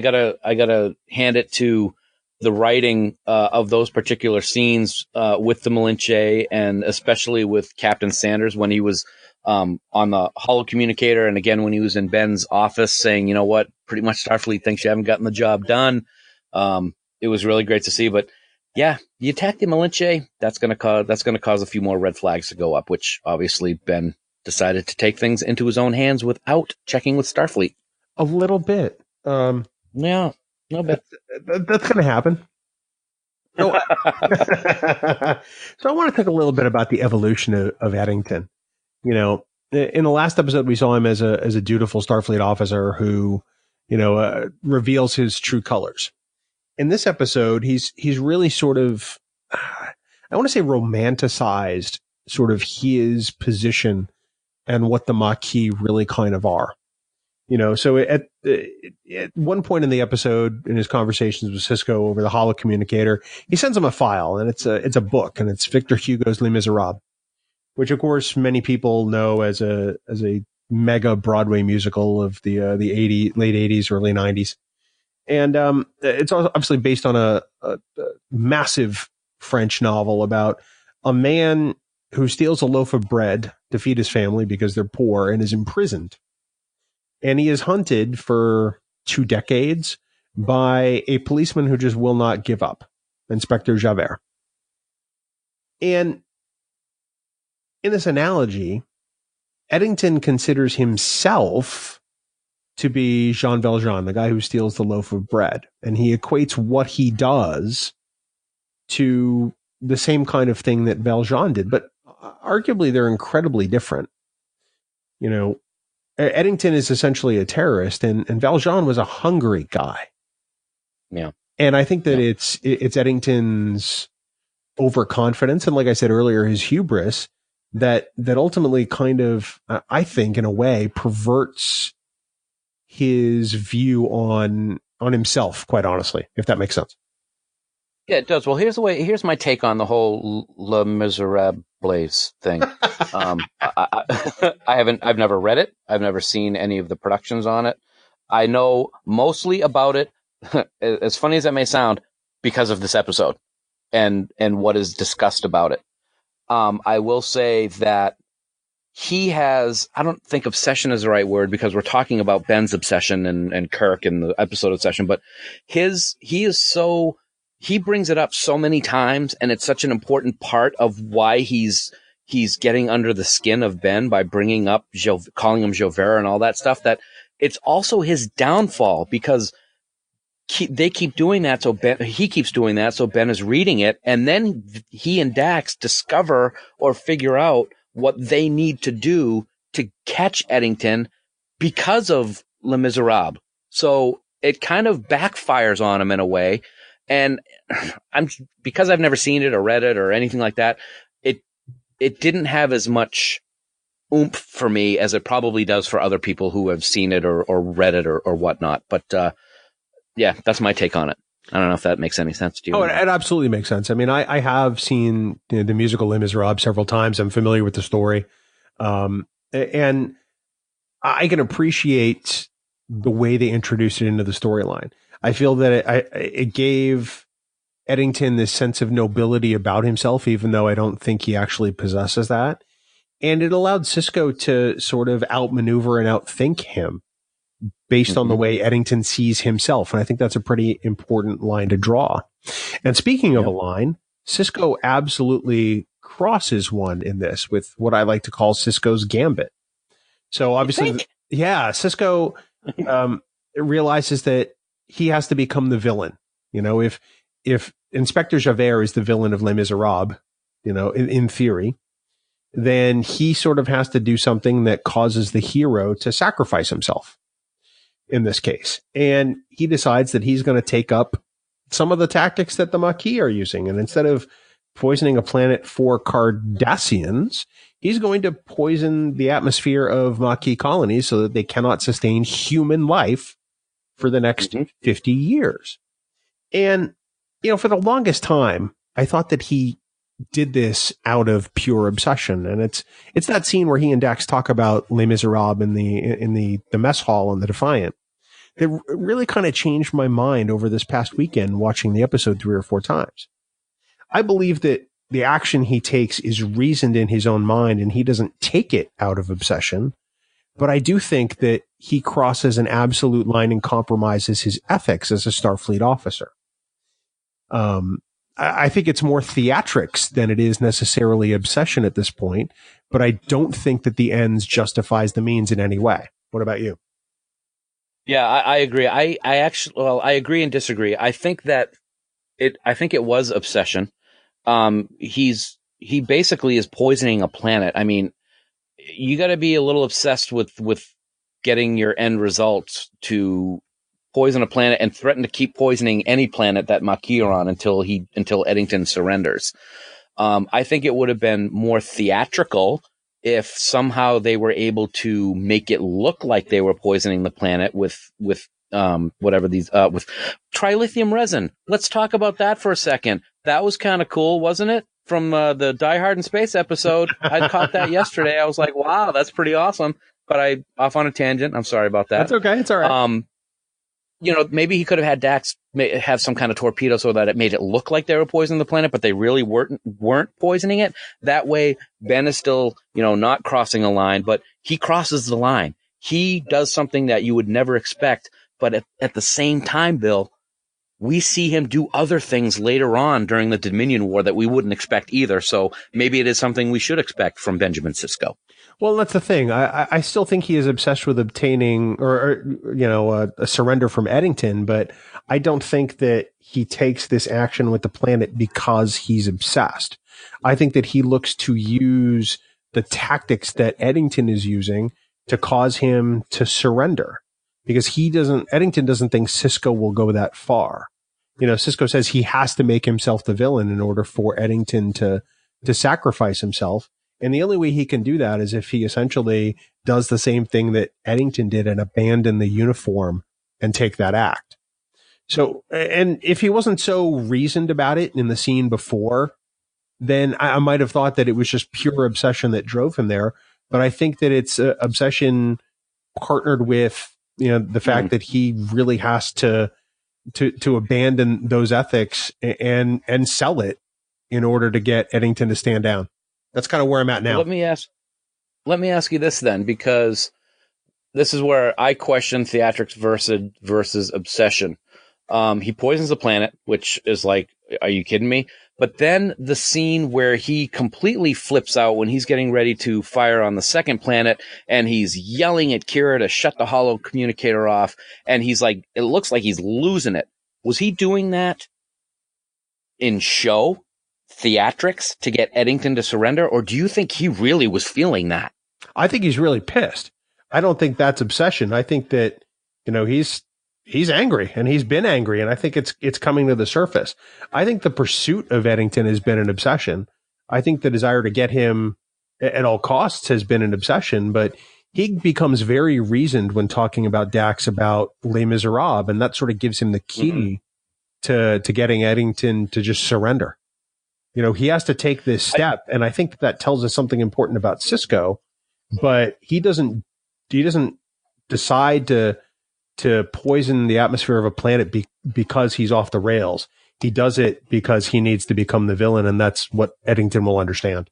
gotta hand it to the writing, of those particular scenes, with the Malinche, and especially with Captain Sanders when he was, on the holo communicator. And again, when he was in Ben's office saying, pretty much Starfleet thinks you haven't gotten the job done. It was really great to see, but yeah, you attack the Malinche, that's going to cause a few more red flags to go up, which obviously Ben decided to take things into his own hands without checking with Starfleet. A little bit. Yeah, a little bit. That's going to happen. So I want to talk a little bit about the evolution of Eddington. In the last episode, we saw him as a dutiful Starfleet officer who, reveals his true colors. In this episode, he's really sort of, I want to say romanticized sort of his position and what the Maquis really kind of are. So at one point in the episode, in his conversations with Sisko over the holo communicator, he sends him a file, and it's a book, and it's Victor Hugo's Les Miserables, which of course many people know as a mega Broadway musical of the late 80s, early 90s. And it's obviously based on a massive French novel about a man who steals a loaf of bread to feed his family because they're poor and is imprisoned. And he is hunted for 2 decades by a policeman who just will not give up, Inspector Javert. And in this analogy, Eddington considers himself to be Jean Valjean, the guy who steals the loaf of bread. And he equates what he does to the same kind of thing that Valjean did. But arguably, they're incredibly different. Eddington is essentially a terrorist, and Valjean was a hungry guy. Yeah. And I think that it's Eddington's overconfidence, and like I said earlier, his hubris that ultimately kind of, I think, in a way, perverts his view on himself, quite honestly, if that makes sense. Yeah, it does. Well, here's my take on the whole Les Miserables thing. I've never read it. I've never seen any of the productions on it. I know mostly about it, as funny as that may sound, because of this episode and what is discussed about it. I will say that he has, I don't think obsession is the right word because we're talking about Ben's obsession and Kirk in the episode obsession, but he brings it up so many times, and it's such an important part of why he's getting under the skin of Ben by bringing up calling him Jauvert and all that stuff, that it's also his downfall because they keep doing that. So he keeps doing that. So Ben is reading it, and then he and Dax discover or figure out what they need to do to catch Eddington because of Les Miserables. So it kind of backfires on him in a way. And because I've never seen it or read it or anything like that, it didn't have as much oomph for me as it probably does for other people who have seen it or read it or whatnot. But yeah, that's my take on it. I don't know if that makes any sense to you. Oh, it absolutely makes sense. I mean, I have seen the musical Les Miserables several times. I'm familiar with the story. And I can appreciate the way they introduced it into the storyline. I feel that it gave Eddington this sense of nobility about himself, even though I don't think he actually possesses that. And it allowed Sisko to sort of outmaneuver and outthink him based on the way Eddington sees himself. And I think that's a pretty important line to draw. And speaking of a line, Sisko absolutely crosses one in this with what I like to call Sisko's gambit. So obviously, Sisko realizes that he has to become the villain. You know, if Inspector Javert is the villain of Les Miserables, you know, in theory, then he sort of has to do something that causes the hero to sacrifice himself in this case. And he decides that he's going to take up some of the tactics that the Maquis are using. And instead of poisoning a planet for Cardassians, he's going to poison the atmosphere of Maquis colonies so that they cannot sustain human life for the next 50 years. And, you know, for the longest time, I thought that he did this out of pure obsession. And it's that scene where he and Dax talk about Les Miserables in the mess hall on the Defiant that really kind of changed my mind over this past weekend watching the episode 3 or 4 times. I believe that the action he takes is reasoned in his own mind and he doesn't take it out of obsession. But I do think that he crosses an absolute line and compromises his ethics as a Starfleet officer. I think it's more theatrics than it is necessarily obsession at this point, but I don't think that the ends justifies the means in any way. What about you? Yeah, I agree. I agree and disagree. I think it was obsession. He basically is poisoning a planet. I mean, you got to be a little obsessed with getting your end results to poison a planet and threaten to keep poisoning any planet that Maquis are on until Eddington surrenders. I think it would have been more theatrical if somehow they were able to make it look like they were poisoning the planet with whatever these with trilithium resin. Let's talk about that for a second. That was kind of cool, wasn't it? From the Die Hard in Space episode. I caught that yesterday. I was like, wow, that's pretty awesome. But I off on a tangent. I'm sorry about that. That's okay. It's all right. You know, maybe he could have had Dax have some kind of torpedo so that it made it look like they were poisoning the planet, but they really weren't poisoning it. That way, Ben is still, you know, not crossing a line, but he crosses the line. He does something that you would never expect. But at the same time, Bill, we see him do other things later on during the Dominion War that we wouldn't expect either. So maybe it is something we should expect from Benjamin Sisko. Well, that's the thing. I still think he is obsessed with obtaining or you know, a surrender from Eddington, but I don't think that he takes this action with the planet because he's obsessed. I think that he looks to use the tactics that Eddington is using to cause him to surrender, because Eddington doesn't think Sisko will go that far. Sisko says he has to make himself the villain in order for Eddington to sacrifice himself. And the only way he can do that is if he essentially does the same thing that Eddington did and abandon the uniform and take that act. So, and if he wasn't so reasoned about it in the scene before, then I might have thought that it was just pure obsession that drove him there. But I think that it's obsession partnered with, the fact that he really has to abandon those ethics and sell it in order to get Eddington to stand down. That's kind of where I'm at now. Let me ask you this then, because this is where I question theatrics versus obsession. He poisons the planet, which is like, are you kidding me? But then the scene where he completely flips out when he's getting ready to fire on the second planet, and he's yelling at Kira to shut the holo communicator off, and he's like, it looks like he's losing it. Was he doing that in show, theatrics, to get Eddington to surrender, or do you think he really was feeling that? I think he's really pissed. I don't think that's obsession. I think that, he's angry, and he's been angry, and I think it's coming to the surface. I think the pursuit of Eddington has been an obsession. I think the desire to get him at all costs has been an obsession, but he becomes very reasoned when talking about Dax about Les Miserables, and that sort of gives him the key to getting Eddington to just surrender. He has to take this step, and I think that tells us something important about Sisko, but he doesn't decide to poison the atmosphere of a planet because he's off the rails. He does it because he needs to become the villain, and that's what Eddington will understand.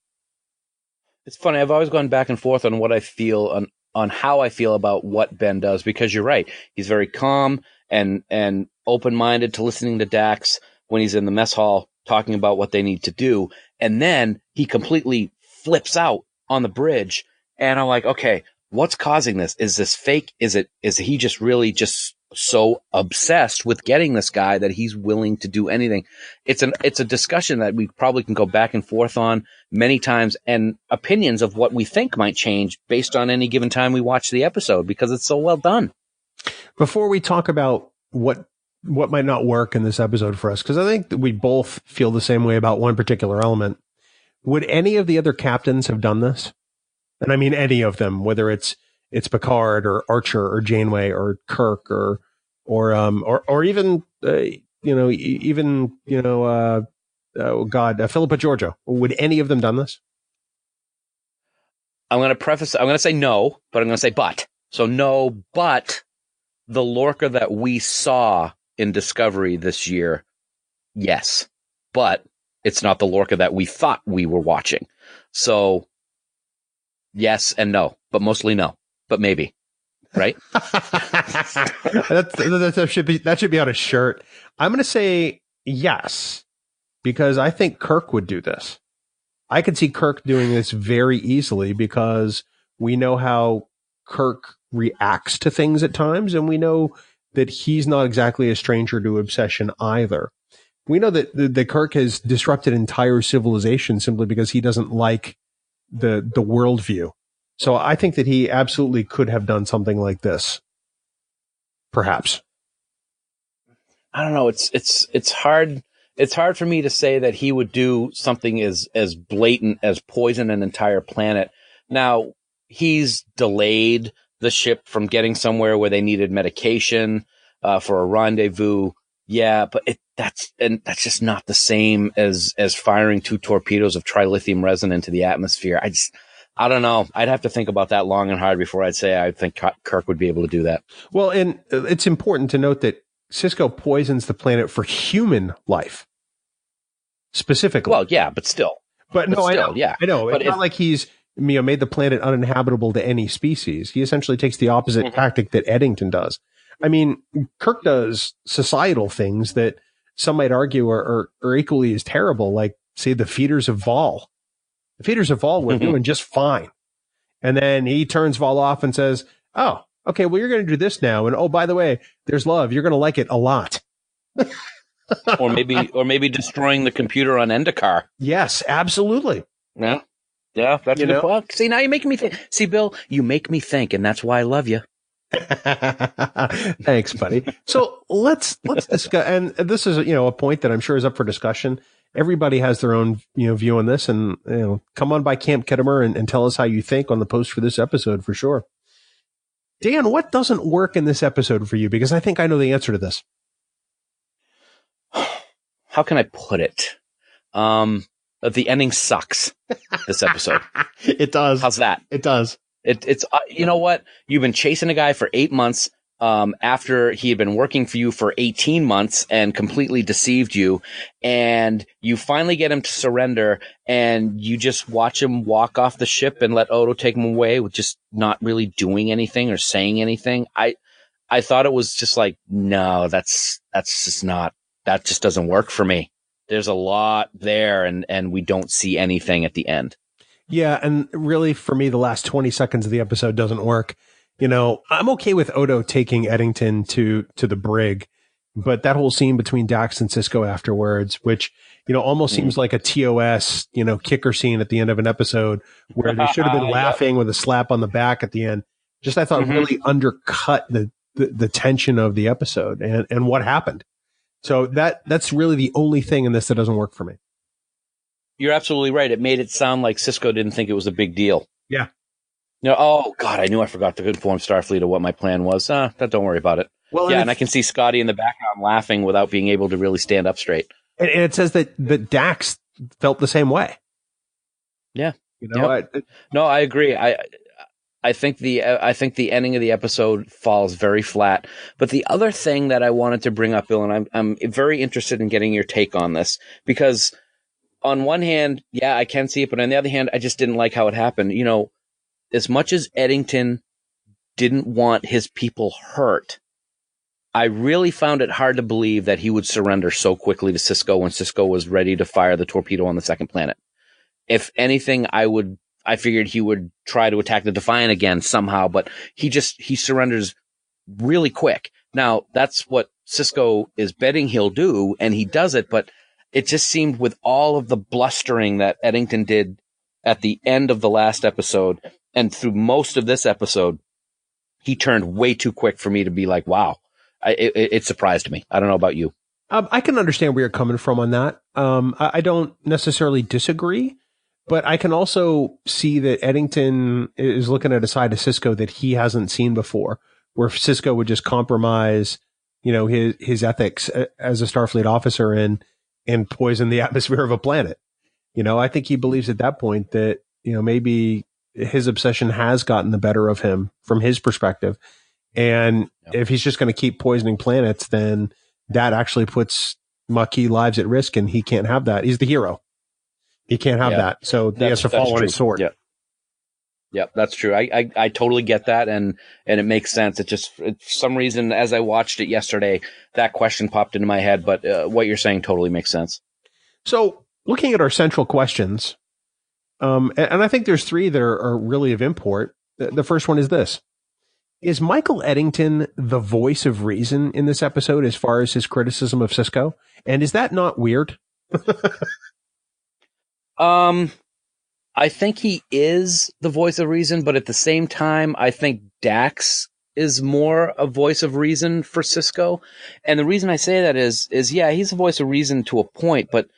It's funny. I've always gone back and forth on what I feel on how I feel about what Ben does, because you're right. He's very calm and open-minded to listening to Dax when he's in the mess hall talking about what they need to do. And then he completely flips out on the bridge. And I'm like, okay, what's causing this? Is this fake? Is he just really just so obsessed with getting this guy that he's willing to do anything? It's a discussion that we probably can go back and forth on many times, and opinions of what we think might change based on any given time we watch the episode, because it's so well done. Before we talk about what might not work in this episode for us, because I think that we both feel the same way about one particular element. Would any of the other captains have done this? And I mean any of them, whether it's Picard or Archer or Janeway or Kirk or even Philippa Georgiou. Would any of them done this? I'm going to say no, but I'm going to say but. So no, but the Lorca that we saw in Discovery this year, yes, but it's not the Lorca that we thought we were watching. So yes and no, but mostly no, but maybe, right? that should be on a shirt. I'm going to say yes, because I think Kirk would do this. I could see Kirk doing this very easily, because we know how Kirk reacts to things at times, and we know that he's not exactly a stranger to obsession either. We know that Kirk has disrupted entire civilization simply because he doesn't like the worldview. So I think that he absolutely could have done something like this. Perhaps. I don't know. It's hard. It's hard for me to say that he would do something as blatant as poison an entire planet. Now, he's delayed the ship from getting somewhere where they needed medication for a rendezvous. Yeah, but that's just not the same as firing 2 torpedoes of trilithium resin into the atmosphere. I don't know. I'd have to think about that long and hard before I'd say I think Kirk would be able to do that. Well, and it's important to note that Sisko poisons the planet for human life, specifically. Well, yeah, but still. But no, still, I know. Yeah. I know. It's not like he's made the planet uninhabitable to any species. He essentially takes the opposite tactic that Eddington does. I mean, Kirk does societal things that some might argue are equally as terrible, like, say, the feeders of Vol. The feeders of Vol were doing just fine. And then he turns Vol off and says, oh, okay, well, you're going to do this now. And, oh, by the way, there's love. You're going to like it a lot. or maybe destroying the computer on Endikar. Yes, absolutely. Yeah. Yeah, that's a good point. See, now you're making me think. See, Bill, you make me think, and that's why I love you. Thanks, buddy. So let's discuss, and this is a point that I'm sure is up for discussion. Everybody has their own view on this, and come on by Camp Kittimer and tell us how you think on the post for this episode for sure. Dan, what doesn't work in this episode for you? Because I think I know the answer to this. How can I put it? The ending sucks. This episode. It does. How's that? It does. It's you know what? You've been chasing a guy for 8 months. After he had been working for you for 18 months and completely deceived you, and you finally get him to surrender, and you just watch him walk off the ship and let Odo take him away with just not really doing anything or saying anything. I thought it was just like, no, that's just not, that just doesn't work for me. There's a lot there, and we don't see anything at the end. Yeah, and really for me, the last 20 seconds of the episode doesn't work. I'm okay with Odo taking Eddington to the brig, but that whole scene between Dax and Sisko afterwards, which, almost seems like a TOS, kicker scene at the end of an episode where they should have been laughing with a slap on the back at the end. Just, I thought really undercut the tension of the episode and what happened. So that's really the only thing in this that doesn't work for me. You're absolutely right. It made it sound like Sisko didn't think it was a big deal. Yeah. Oh God, I knew I forgot to inform Starfleet of what my plan was. Don't worry about it. Well, yeah, and I can see Scotty in the background laughing without being able to really stand up straight. And it says that Dax felt the same way. Yeah. No, I agree. I think the ending of the episode falls very flat. But the other thing that I wanted to bring up, Bill, and I'm very interested in getting your take on this, because on one hand, yeah, I can see it, but on the other hand, I just didn't like how it happened. As much as Eddington didn't want his people hurt, I really found it hard to believe that he would surrender so quickly to Sisko when Sisko was ready to fire the torpedo on the second planet. If anything, I figured he would try to attack the Defiant again somehow, but he surrenders really quick. Now, that's what Sisko is betting he'll do, and he does it, but it just seemed with all of the blustering that Eddington did at the end of the last episode and through most of this episode, he turned way too quick for me to be like, wow. It surprised me. I don't know about you. I can understand where you're coming from on that. I don't necessarily disagree, but I can also see that Eddington is looking at a side of Sisko that he hasn't seen before, where Sisko would just compromise, his ethics as a Starfleet officer and poison the atmosphere of a planet. I think he believes at that point that, maybe his obsession has gotten the better of him from his perspective. And if he's just going to keep poisoning planets, then that actually puts Maquis lives at risk, and he can't have that. He's the hero. He can't have that. So he has to fall on his sword. Yeah, that's true. I totally get that. And it makes sense. For some reason, as I watched it yesterday, that question popped into my head, but what you're saying totally makes sense. So looking at our central questions, and I think there's three that are really of import. The first one is this. Is Michael Eddington the voice of reason in this episode as far as his criticism of Sisko? And is that not weird? I think he is the voice of reason, but at the same time, I think Dax is more a voice of reason for Sisko. And the reason I say that is yeah, he's a voice of reason to a point, but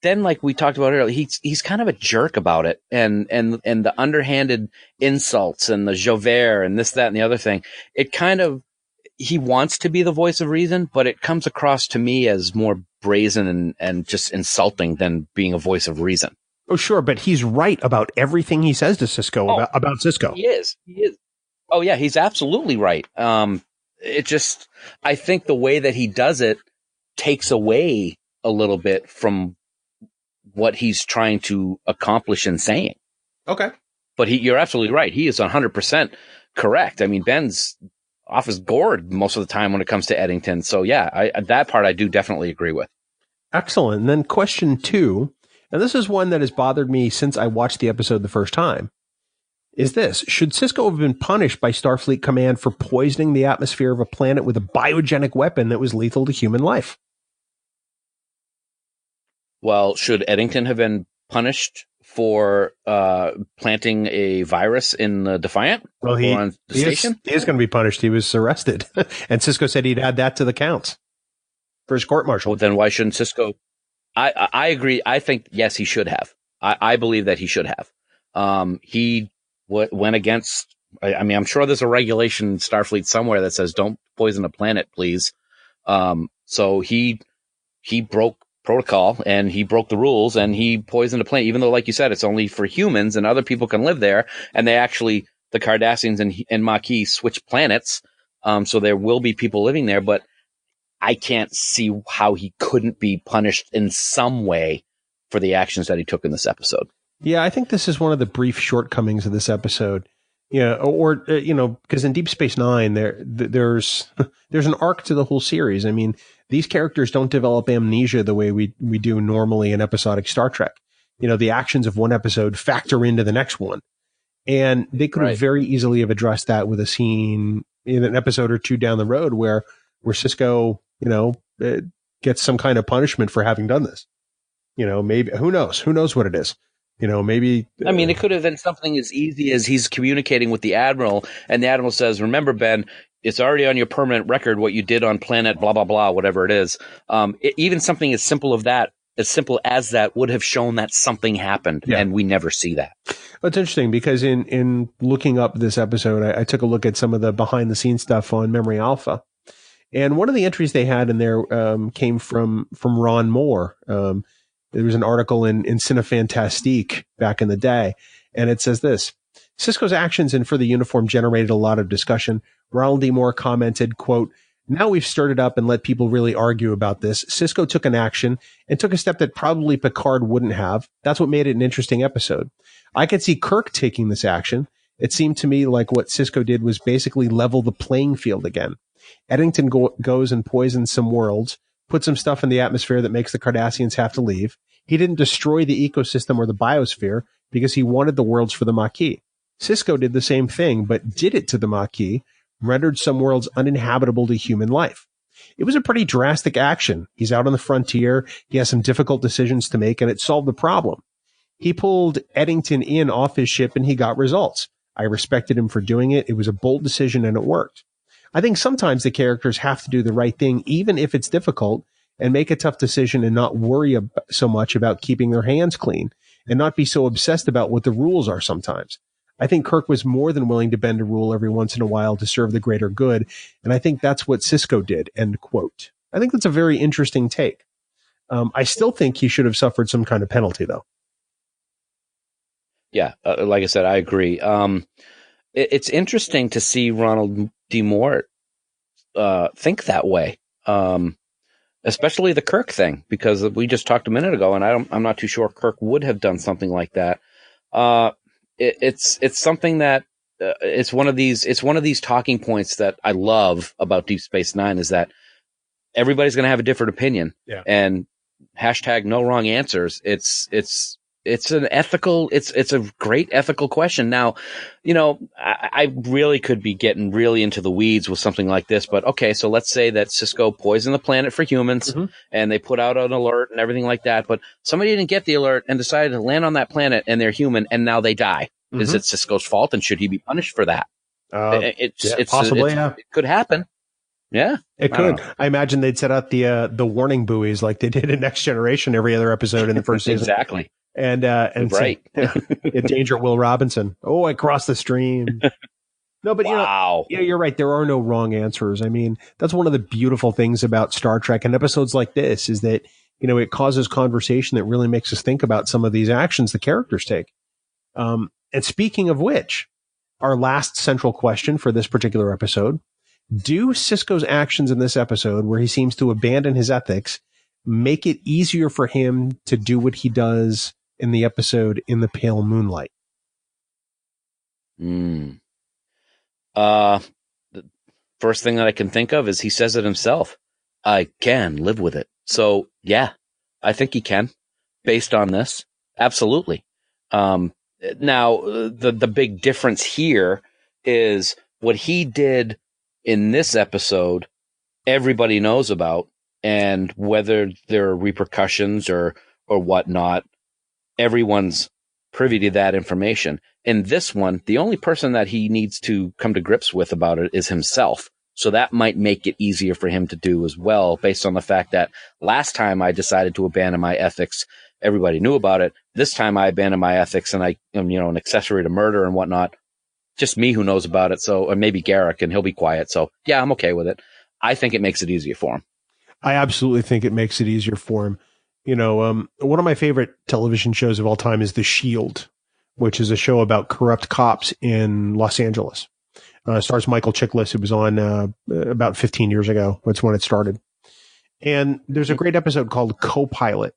then, like we talked about earlier, he's kind of a jerk about it, and the underhanded insults and the Javert and this, that, and the other thing. It kind of, he wants to be the voice of reason, but it comes across to me as more brazen and just insulting than being a voice of reason. Oh, sure, but he's right about everything he says to Sisko about Sisko. He is. Oh yeah, he's absolutely right. It just, I think the way that he does it takes away a little bit from what he's trying to accomplish in saying. Okay. But you're absolutely right. He is 100% correct. I mean, Ben's off his gourd most of the time when it comes to Eddington. So yeah, that part I do definitely agree with. Excellent. And then question 2, and this is one that has bothered me since I watched the episode the first time, is this. Should Sisko have been punished by Starfleet Command for poisoning the atmosphere of a planet with a biogenic weapon that was lethal to human life? Well, should Eddington have been punished for planting a virus in the Defiant Well, or on the station. He is going to be punished. He was arrested. And Sisko said he'd add that to the counts for his court-martial. Well, then why shouldn't Sisko? I agree. I think, yes, he should have. I believe that he should have. He went against, I mean, I'm sure there's a regulation in Starfleet somewhere that says don't poison a planet, please. So he broke protocol and he broke the rules and he poisoned a planet, even though, like you said, it's only for humans and other people can live there. And they actually, the Cardassians and Maquis switch planets. So there will be people living there, but I can't see how he couldn't be punished in some way for the actions that he took in this episode. Yeah, I think this is one of the brief shortcomings of this episode. Yeah, or because in Deep Space Nine, there's an arc to the whole series. I mean, these characters don't develop amnesia the way we do normally in episodic Star Trek. The actions of one episode factor into the next one, and they could have very easily have addressed that with a scene in an episode or two down the road where Sisko, gets some kind of punishment for having done this. Maybe who knows what it is. Maybe. I mean, it could have been something as easy as he's communicating with the Admiral, and the Admiral says, "Remember, Ben, it's already on your permanent record what you did on planet blah blah blah, whatever it is." Even something as simple as that would have shown that something happened, and we never see that. Well, it's interesting because in looking up this episode, I took a look at some of the behind the scenes stuff on Memory Alpha, and one of the entries they had in there came from Ron Moore. There was an article in Cinefantastique back in the day, and it says this: Sisko's actions in For the Uniform generated a lot of discussion. Ronald D. Moore commented, quote, "Now we've stirred it up and let people really argue about this. Sisko took an action and took a step that probably Picard wouldn't have. That's what made it an interesting episode. I could see Kirk taking this action. It seemed to me like what Sisko did was basically level the playing field again. Eddington goes and poisons some worlds, put some stuff in the atmosphere that makes the Cardassians have to leave. He didn't destroy the ecosystem or the biosphere because he wanted the worlds for the Maquis. Sisko did the same thing, but did it to the Maquis, rendered some worlds uninhabitable to human life. It was a pretty drastic action. He's out on the frontier. He has some difficult decisions to make, and it solved the problem. He pulled Eddington in off his ship, and he got results. I respected him for doing it. It was a bold decision, and it worked. I think sometimes the characters have to do the right thing, even if it's difficult, and make a tough decision and not worry so much about keeping their hands clean and not be so obsessed about what the rules are sometimes. I think Kirk was more than willing to bend a rule every once in a while to serve the greater good, and I think that's what Sisko did," end quote. I think that's a very interesting take. I still think he should have suffered some kind of penalty, though. Yeah, like I said, I agree. It's interesting to see Ronald D. Moore think that way, especially the Kirk thing, because we just talked a minute ago, and I'm not too sure Kirk would have done something like that. It's something that it's one of these talking points that I love about Deep Space Nine is that everybody's going to have a different opinion, and hashtag no wrong answers. It's an ethical, it's a great ethical question. Now, I really could be getting really into the weeds with something like this, but okay, so let's say that Sisko poisoned the planet for humans and they put out an alert and everything like that, but somebody didn't get the alert and decided to land on that planet and they're human and now they die. Is it Sisko's fault and should he be punished for that? Possibly, it could happen. Yeah, it could. I imagine they'd set out the warning buoys like they did in Next Generation every other episode in the first season. Exactly. And right. Danger Will Robinson. Oh, I crossed the stream. No, but you're right. There are no wrong answers. I mean, that's one of the beautiful things about Star Trek and episodes like this is that, it causes conversation that really makes us think about some of these actions the characters take. And speaking of which, our last central question for this particular episode, do Sisko's actions in this episode, where he seems to abandon his ethics, make it easier for him to do what he does in the episode In the Pale Moonlight? The first thing that I can think of is he says it himself. I can live with it. So yeah, I think he can, based on this. Absolutely. Now the big difference here is what he did in this episode, everybody knows about, and whether there are repercussions or whatnot, everyone's privy to that information. In this one, the only person that he needs to come to grips with about it is himself. So that might make it easier for him to do as well, based on the fact that last time I decided to abandon my ethics, everybody knew about it. This time I abandoned my ethics and I am, an accessory to murder and whatnot. Just me who knows about it. So, or maybe Garrick, and he'll be quiet. So yeah, I'm okay with it. I think it makes it easier for him. I absolutely think it makes it easier for him. One of my favorite television shows of all time is The Shield, which is a show about corrupt cops in Los Angeles. Stars Michael Chiklis. It was on about 15 years ago. That's when it started. And there's a great episode called Co-Pilot,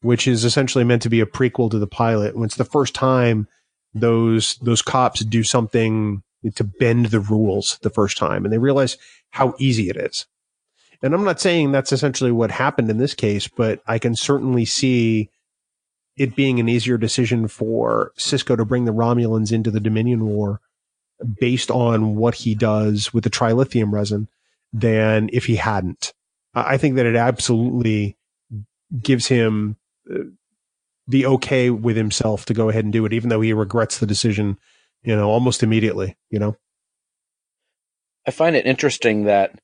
which is essentially meant to be a prequel to the pilot. When it's the first time those cops do something to bend the rules the first time, and they realize how easy it is. And I'm not saying that's essentially what happened in this case, but I can certainly see it being an easier decision for Sisko to bring the Romulans into the Dominion War based on what he does with the trilithium resin than if he hadn't. I think that it absolutely gives him the okay with himself to go ahead and do it, even though he regrets the decision, almost immediately, I find it interesting that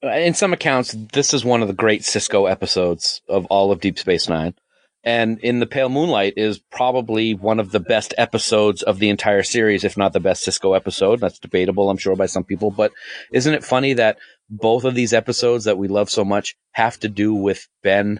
in some accounts, this is one of the great Sisko episodes of all of Deep Space Nine. And In the Pale Moonlight is probably one of the best episodes of the entire series, if not the best Sisko episode. That's debatable, I'm sure, by some people. But isn't it funny that both of these episodes that we love so much have to do with Ben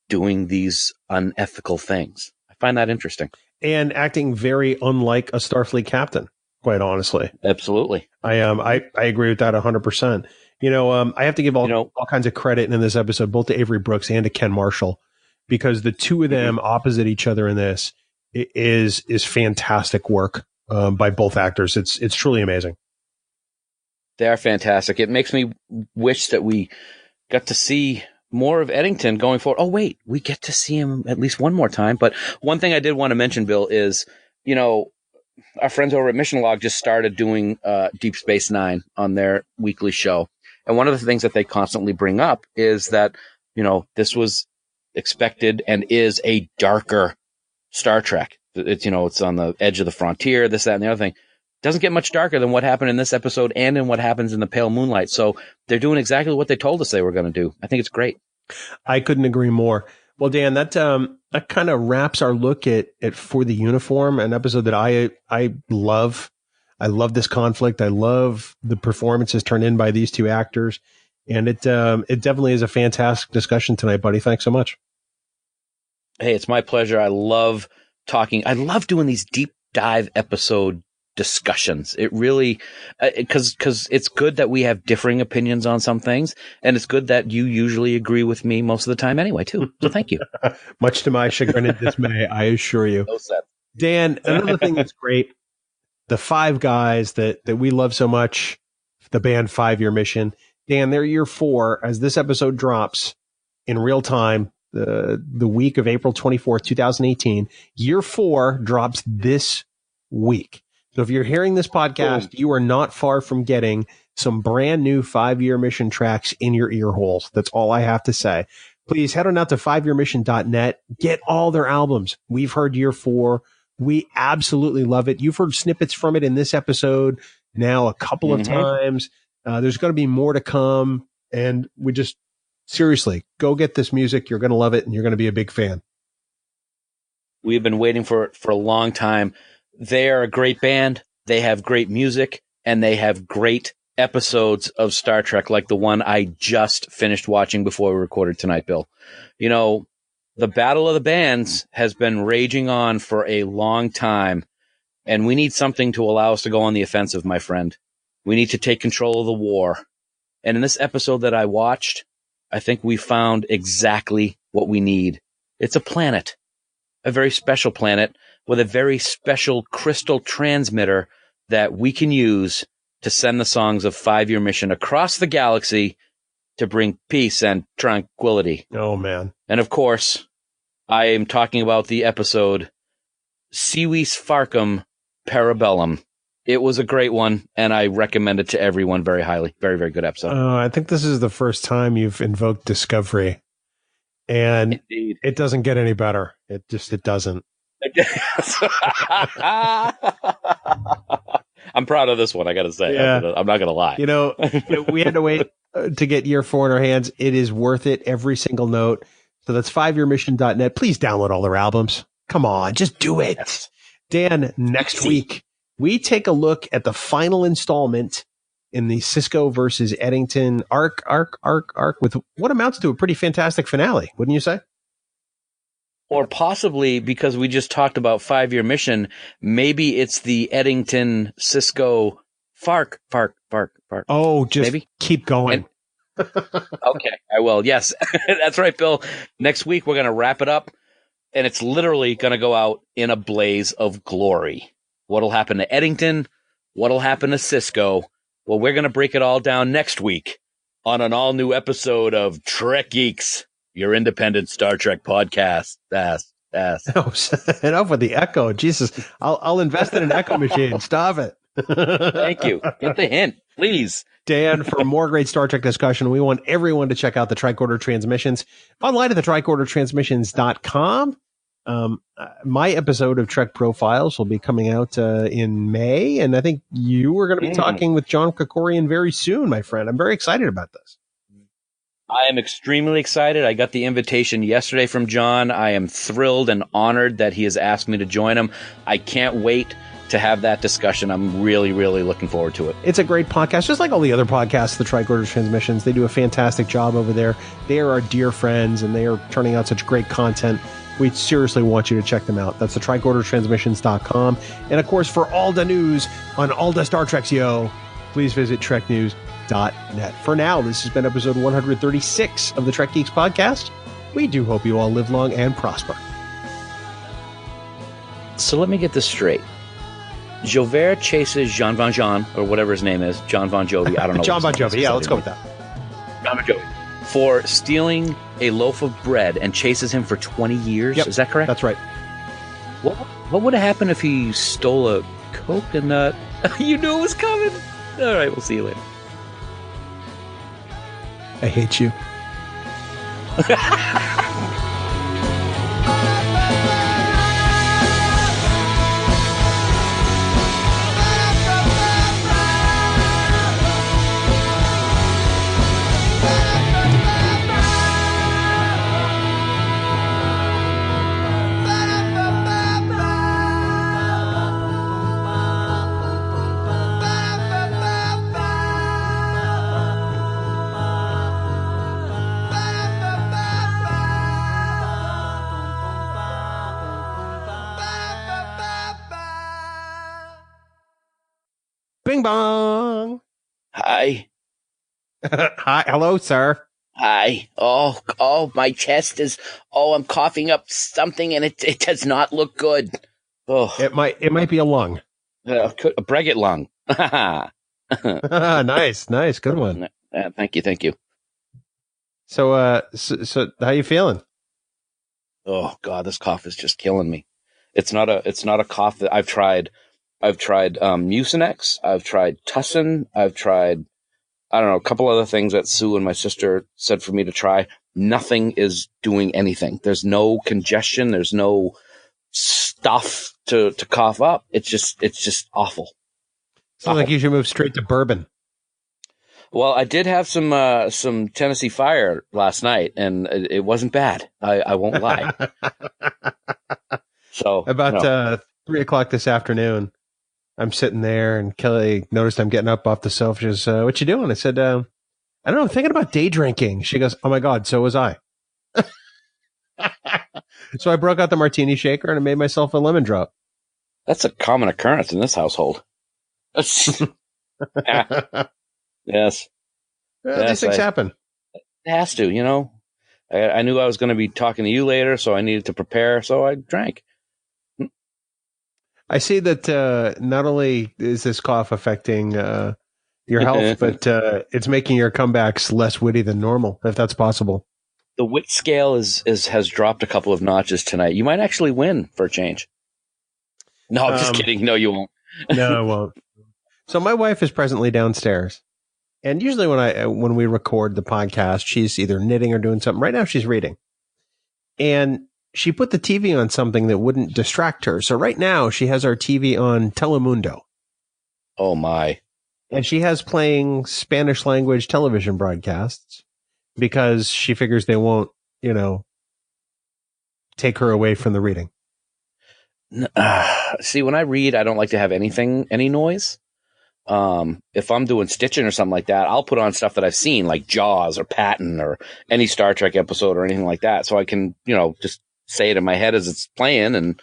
doing these unethical things? I find that interesting. And acting very unlike a Starfleet captain, quite honestly. Absolutely. I agree with that 100%. I have to give all kinds of credit in this episode, both to Avery Brooks and to Ken Marshall, because the two of them opposite each other in this is fantastic work by both actors. It's truly amazing. They are fantastic. It makes me wish that we got to see more of Eddington going forward. Oh, wait, we get to see him at least one more time. But one thing I did want to mention, Bill, is, our friends over at Mission Log just started doing Deep Space Nine on their weekly show. And one of the things that they constantly bring up is that, this was expected and is a darker Star Trek. It's on the edge of the frontier, this, that, and the other thing. Doesn't get much darker than what happened in this episode and in what happens in the Pale Moonlight. So they're doing exactly what they told us they were going to do. I think it's great. I couldn't agree more. Well, Dan, that kind of wraps our look at For the Uniform, an episode that I love. I love this conflict. I love the performances turned in by these two actors. And it definitely is a fantastic discussion tonight, buddy. Thanks so much. Hey, it's my pleasure. I love talking. I love doing these deep dive episode discussions. It really, because it's good that we have differing opinions on some things, and it's good that you usually agree with me most of the time anyway, too. So thank you. Much to my chagrin and dismay, I assure you. No sense. Dan, another thing that's great, the five guys that we love so much, the band 5 Year Mission. Dan, they're year 4 as this episode drops in real time, the week of April 24th, 2018. Year 4 drops this week. So if you're hearing this podcast, you are not far from getting some brand new 5 Year Mission tracks in your ear holes. That's all I have to say. Please head on out to 5yearmission.net. Get all their albums. We've heard year 4. We absolutely love it. You've heard snippets from it in this episode now a couple of times. There's going to be more to come. And we just, seriously, go get this music. You're going to love it, and you're going to be a big fan. We've been waiting for it for a long time. They are a great band. They have great music, and they have great episodes of Star Trek like the one I just finished watching before we recorded tonight, Bill. The Battle of the Bands has been raging on for a long time, and we need something to allow us to go on the offensive, my friend. We need to take control of the war. And in this episode that I watched, I think we found exactly what we need. It's a planet, a very special planet with a very special crystal transmitter that we can use to send the songs of 5 Year Mission across the galaxy to bring peace and tranquility. Oh, man. And of course, I am talking about the episode Civis Farcum Parabellum. It was a great one, and I recommend it to everyone very highly. Very, very good episode. I think this is the first time you've invoked Discovery, and Indeed. It doesn't get any better. It doesn't. I'm proud of this one, I got to say. Yeah. I'm not going to lie. We had to wait to get year 4 in our hands. It is worth it, every single note. So that's 5yearmission.net. Please download all their albums. Come on, just do it. Yes. Dan, next week, we take a look at the final installment in the Sisko versus Eddington arc with what amounts to a pretty fantastic finale, wouldn't you say? Or possibly, because we just talked about 5-year mission, maybe it's the Eddington Sisko Fark. Oh, just maybe? Keep going. Okay, I will. Yes, that's right, Bill. Next week, we're going to wrap it up, and it's literally going to go out in a blaze of glory. What'll happen to Eddington? What'll happen to Sisko? Well, we're going to break it all down next week on an all-new episode of Trek Geeks, your independent Star Trek podcast. Yes. Oh, enough with the echo. Jesus, I'll invest in an echo machine. Stop it. Thank you. Get the hint, please. Dan, for more great Star Trek discussion, we want everyone to check out the Tricorder Transmissions online at the tricordertransmissions.com. My episode of Trek Profiles will be coming out in May, and I think you are going to be talking with John Krikorian very soon, my friend. I'm very excited about this. I am extremely excited. I got the invitation yesterday from John. I am thrilled and honored that he has asked me to join him. I can't wait to have that discussion. I'm really, really looking forward to it. It's a great podcast, just like all the other podcasts, the Tricorder Transmissions. They do a fantastic job over there. They are our dear friends, and they are turning out such great content. We seriously want you to check them out. That's the tricordertransmissions.com. And, of course, for all the news on all the Star Treks, please visit treknews.net. For now, this has been episode 136 of the Trek Geeks podcast. We do hope you all live long and prosper. So let me get this straight. Javert chases Jean Valjean, or whatever his name is, John Bon Jovi. I don't know. John Bon Jovi. Yeah, let's go with that. John Bon Jovi. For stealing a loaf of bread and chases him for 20 years. Yep, is that correct? That's right. What would have happened if he stole a coconut? You knew it was coming. All right, we'll see you later. I hate you. Bing bong. Hi. Hi. Hello, sir. Hi. Oh, my chest is, I'm coughing up something and it does not look good. Oh, it might be a lung. A Breguet lung. Nice. Good one. Thank you. So how you feeling? Oh God, this cough is just killing me. It's not a cough that I've tried Mucinex. I've tried Tussin. I've tried, I don't know, a couple other things that Sue and my sister said for me to try. Nothing is doing anything. There's no congestion. There's no stuff to cough up. It's just awful. Sounds like you should move straight to bourbon. Well, I did have some Tennessee Fire last night, and it wasn't bad. I won't lie. So about 3:00 this afternoon, I'm sitting there, and Kelly noticed I'm getting up off the sofa. She goes, "What you doing?" I said, "I don't know. I'm thinking about day drinking." She goes, "Oh my God, so was I." So I broke out the martini shaker and I made myself a lemon drop. That's a common occurrence in this household. Yes. Well, these things happen. It has to, you know. I knew I was going to be talking to you later, so I needed to prepare, so I drank. I see that not only is this cough affecting your health, but it's making your comebacks less witty than normal, if that's possible. The wit scale has dropped a couple of notches tonight. You might actually win for a change. No, I'm just kidding. No, you won't. No, I won't. So my wife is presently downstairs, and usually when we record the podcast, she's either knitting or doing something. Right now, she's reading, and she put the TV on something that wouldn't distract her. So right now she has our TV on Telemundo. Oh my. And she has playing Spanish language television broadcasts because she figures they won't, take her away from the reading. See, when I read, I don't like to have any noise. If I'm doing stitching or something like that, I'll put on stuff that I've seen, like Jaws or Patton or any Star Trek episode or anything like that. So I can, just say it in my head as it's playing and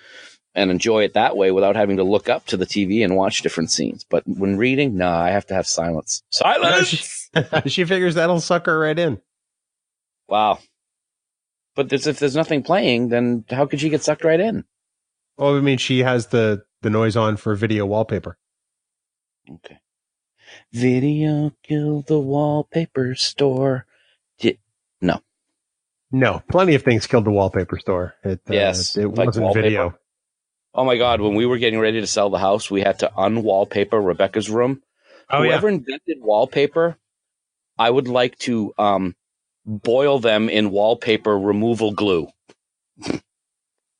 enjoy it that way without having to look up to the TV and watch different scenes. But when reading, I have to have silence. Silence! She figures that'll suck her right in. Wow. But if there's nothing playing, then how could she get sucked right in? Well, I mean, she has the noise on for video wallpaper. Okay. Video killed the wallpaper store. No. Plenty of things killed the wallpaper store. Yes. It like wasn't wallpaper. video. Oh my God. When we were getting ready to sell the house, we had to unwallpaper Rebecca's room. Whoever invented wallpaper, I would like to boil them in wallpaper removal glue.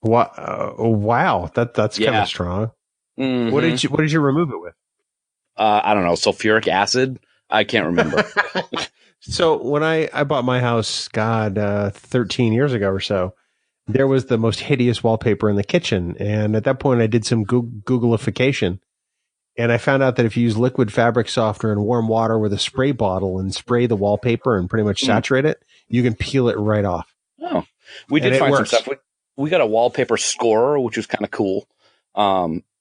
Wow. That's kind of strong. Mm-hmm. What did you remove it with? I don't know. Sulfuric acid. I can't remember. So when I bought my house, 13 years ago or so, there was the most hideous wallpaper in the kitchen. And at that point, I did some Googleification. And I found out that if you use liquid fabric softener and warm water with a spray bottle and spray the wallpaper and pretty much saturate it, you can peel it right off. Oh, we did find some stuff. We got a wallpaper scorer, which was kind of cool.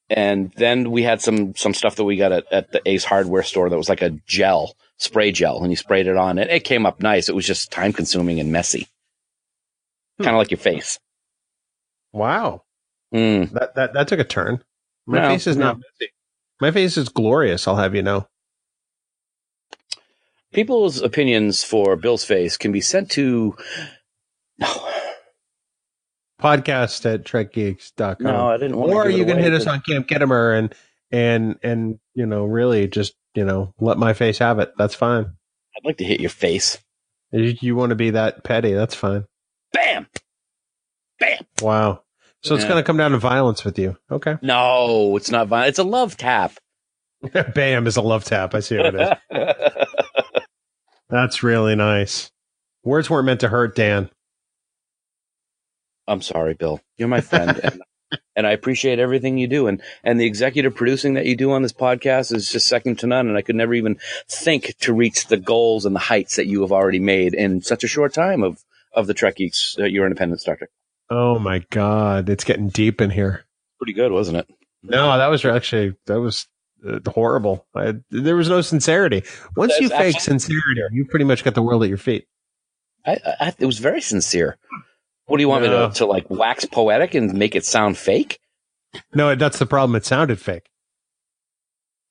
And then we had some stuff that we got at the Ace Hardware store that was like a spray gel, and you sprayed it on. It came up nice. It was just time consuming and messy. Kind of like your face. Wow. That took a turn. My face is not messy. My face is glorious, I'll have you know. People's opinions for Bill's face can be sent to podcast at trekgeeks.com. No, I didn't want to. Or you can hit us on Camp Kittimer and really just, let my face have it. That's fine. I'd like to hit your face. You want to be that petty, that's fine. Bam! Bam! Wow. So it's going to come down to violence with you. Okay. No, it's not violent. It's a love tap. Bam is a love tap. I see what it is. That's really nice. Words weren't meant to hurt, Dan. I'm sorry, Bill. You're my friend. and I appreciate everything you do. And the executive producing that you do on this podcast is just second to none. And I could never even think to reach the goals and the heights that you have already made in such a short time of the Trek Geeks, your independent Star Trek. Oh my God. It's getting deep in here. Pretty good, wasn't it? No, that was horrible. There was no sincerity. Once you fake sincerity, you pretty much got the world at your feet. It was very sincere. What do you want me to like wax poetic and make it sound fake? No, that's the problem. It sounded fake.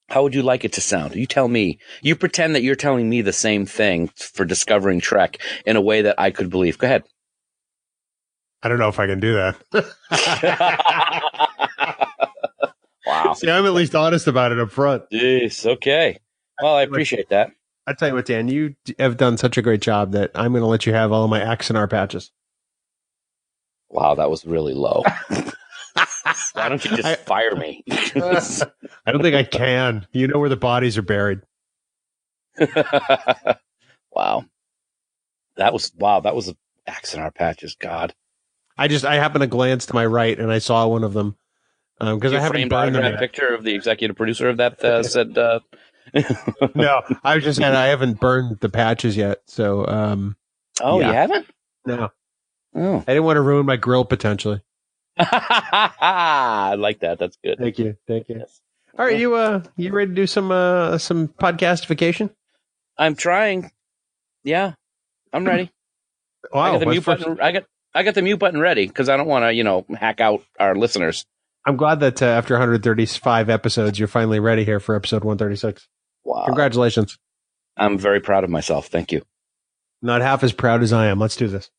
How would you like it to sound? You tell me. You pretend that you're telling me the same thing for discovering Trek in a way that I could believe. Go ahead. I don't know if I can do that. Wow. See, I'm at least honest about it up front. Jeez, okay. Well, I appreciate that. I tell you what, Dan, you have done such a great job that I'm going to let you have all of my Axonar patches. Wow, that was really low. Why don't you just fire me? I don't think I can. You know where the bodies are buried. Wow. That was an Axonar patches. God. I happened to glance to my right and I saw one of them. Because I haven't burned them. A picture of the executive producer of that said. No, I was just saying I haven't burned the patches yet. So. You haven't? No. Oh. I didn't want to ruin my grill potentially. I like that. That's good. Thank you. Yes. All right, you ready to do some podcastification? I'm trying. Yeah, I'm ready. Wow, I got the mute button. I got the mute button ready because I don't want to, hack out our listeners. I'm glad that after 135 episodes, you're finally ready here for episode 136. Wow! Congratulations. I'm very proud of myself. Thank you. Not half as proud as I am. Let's do this.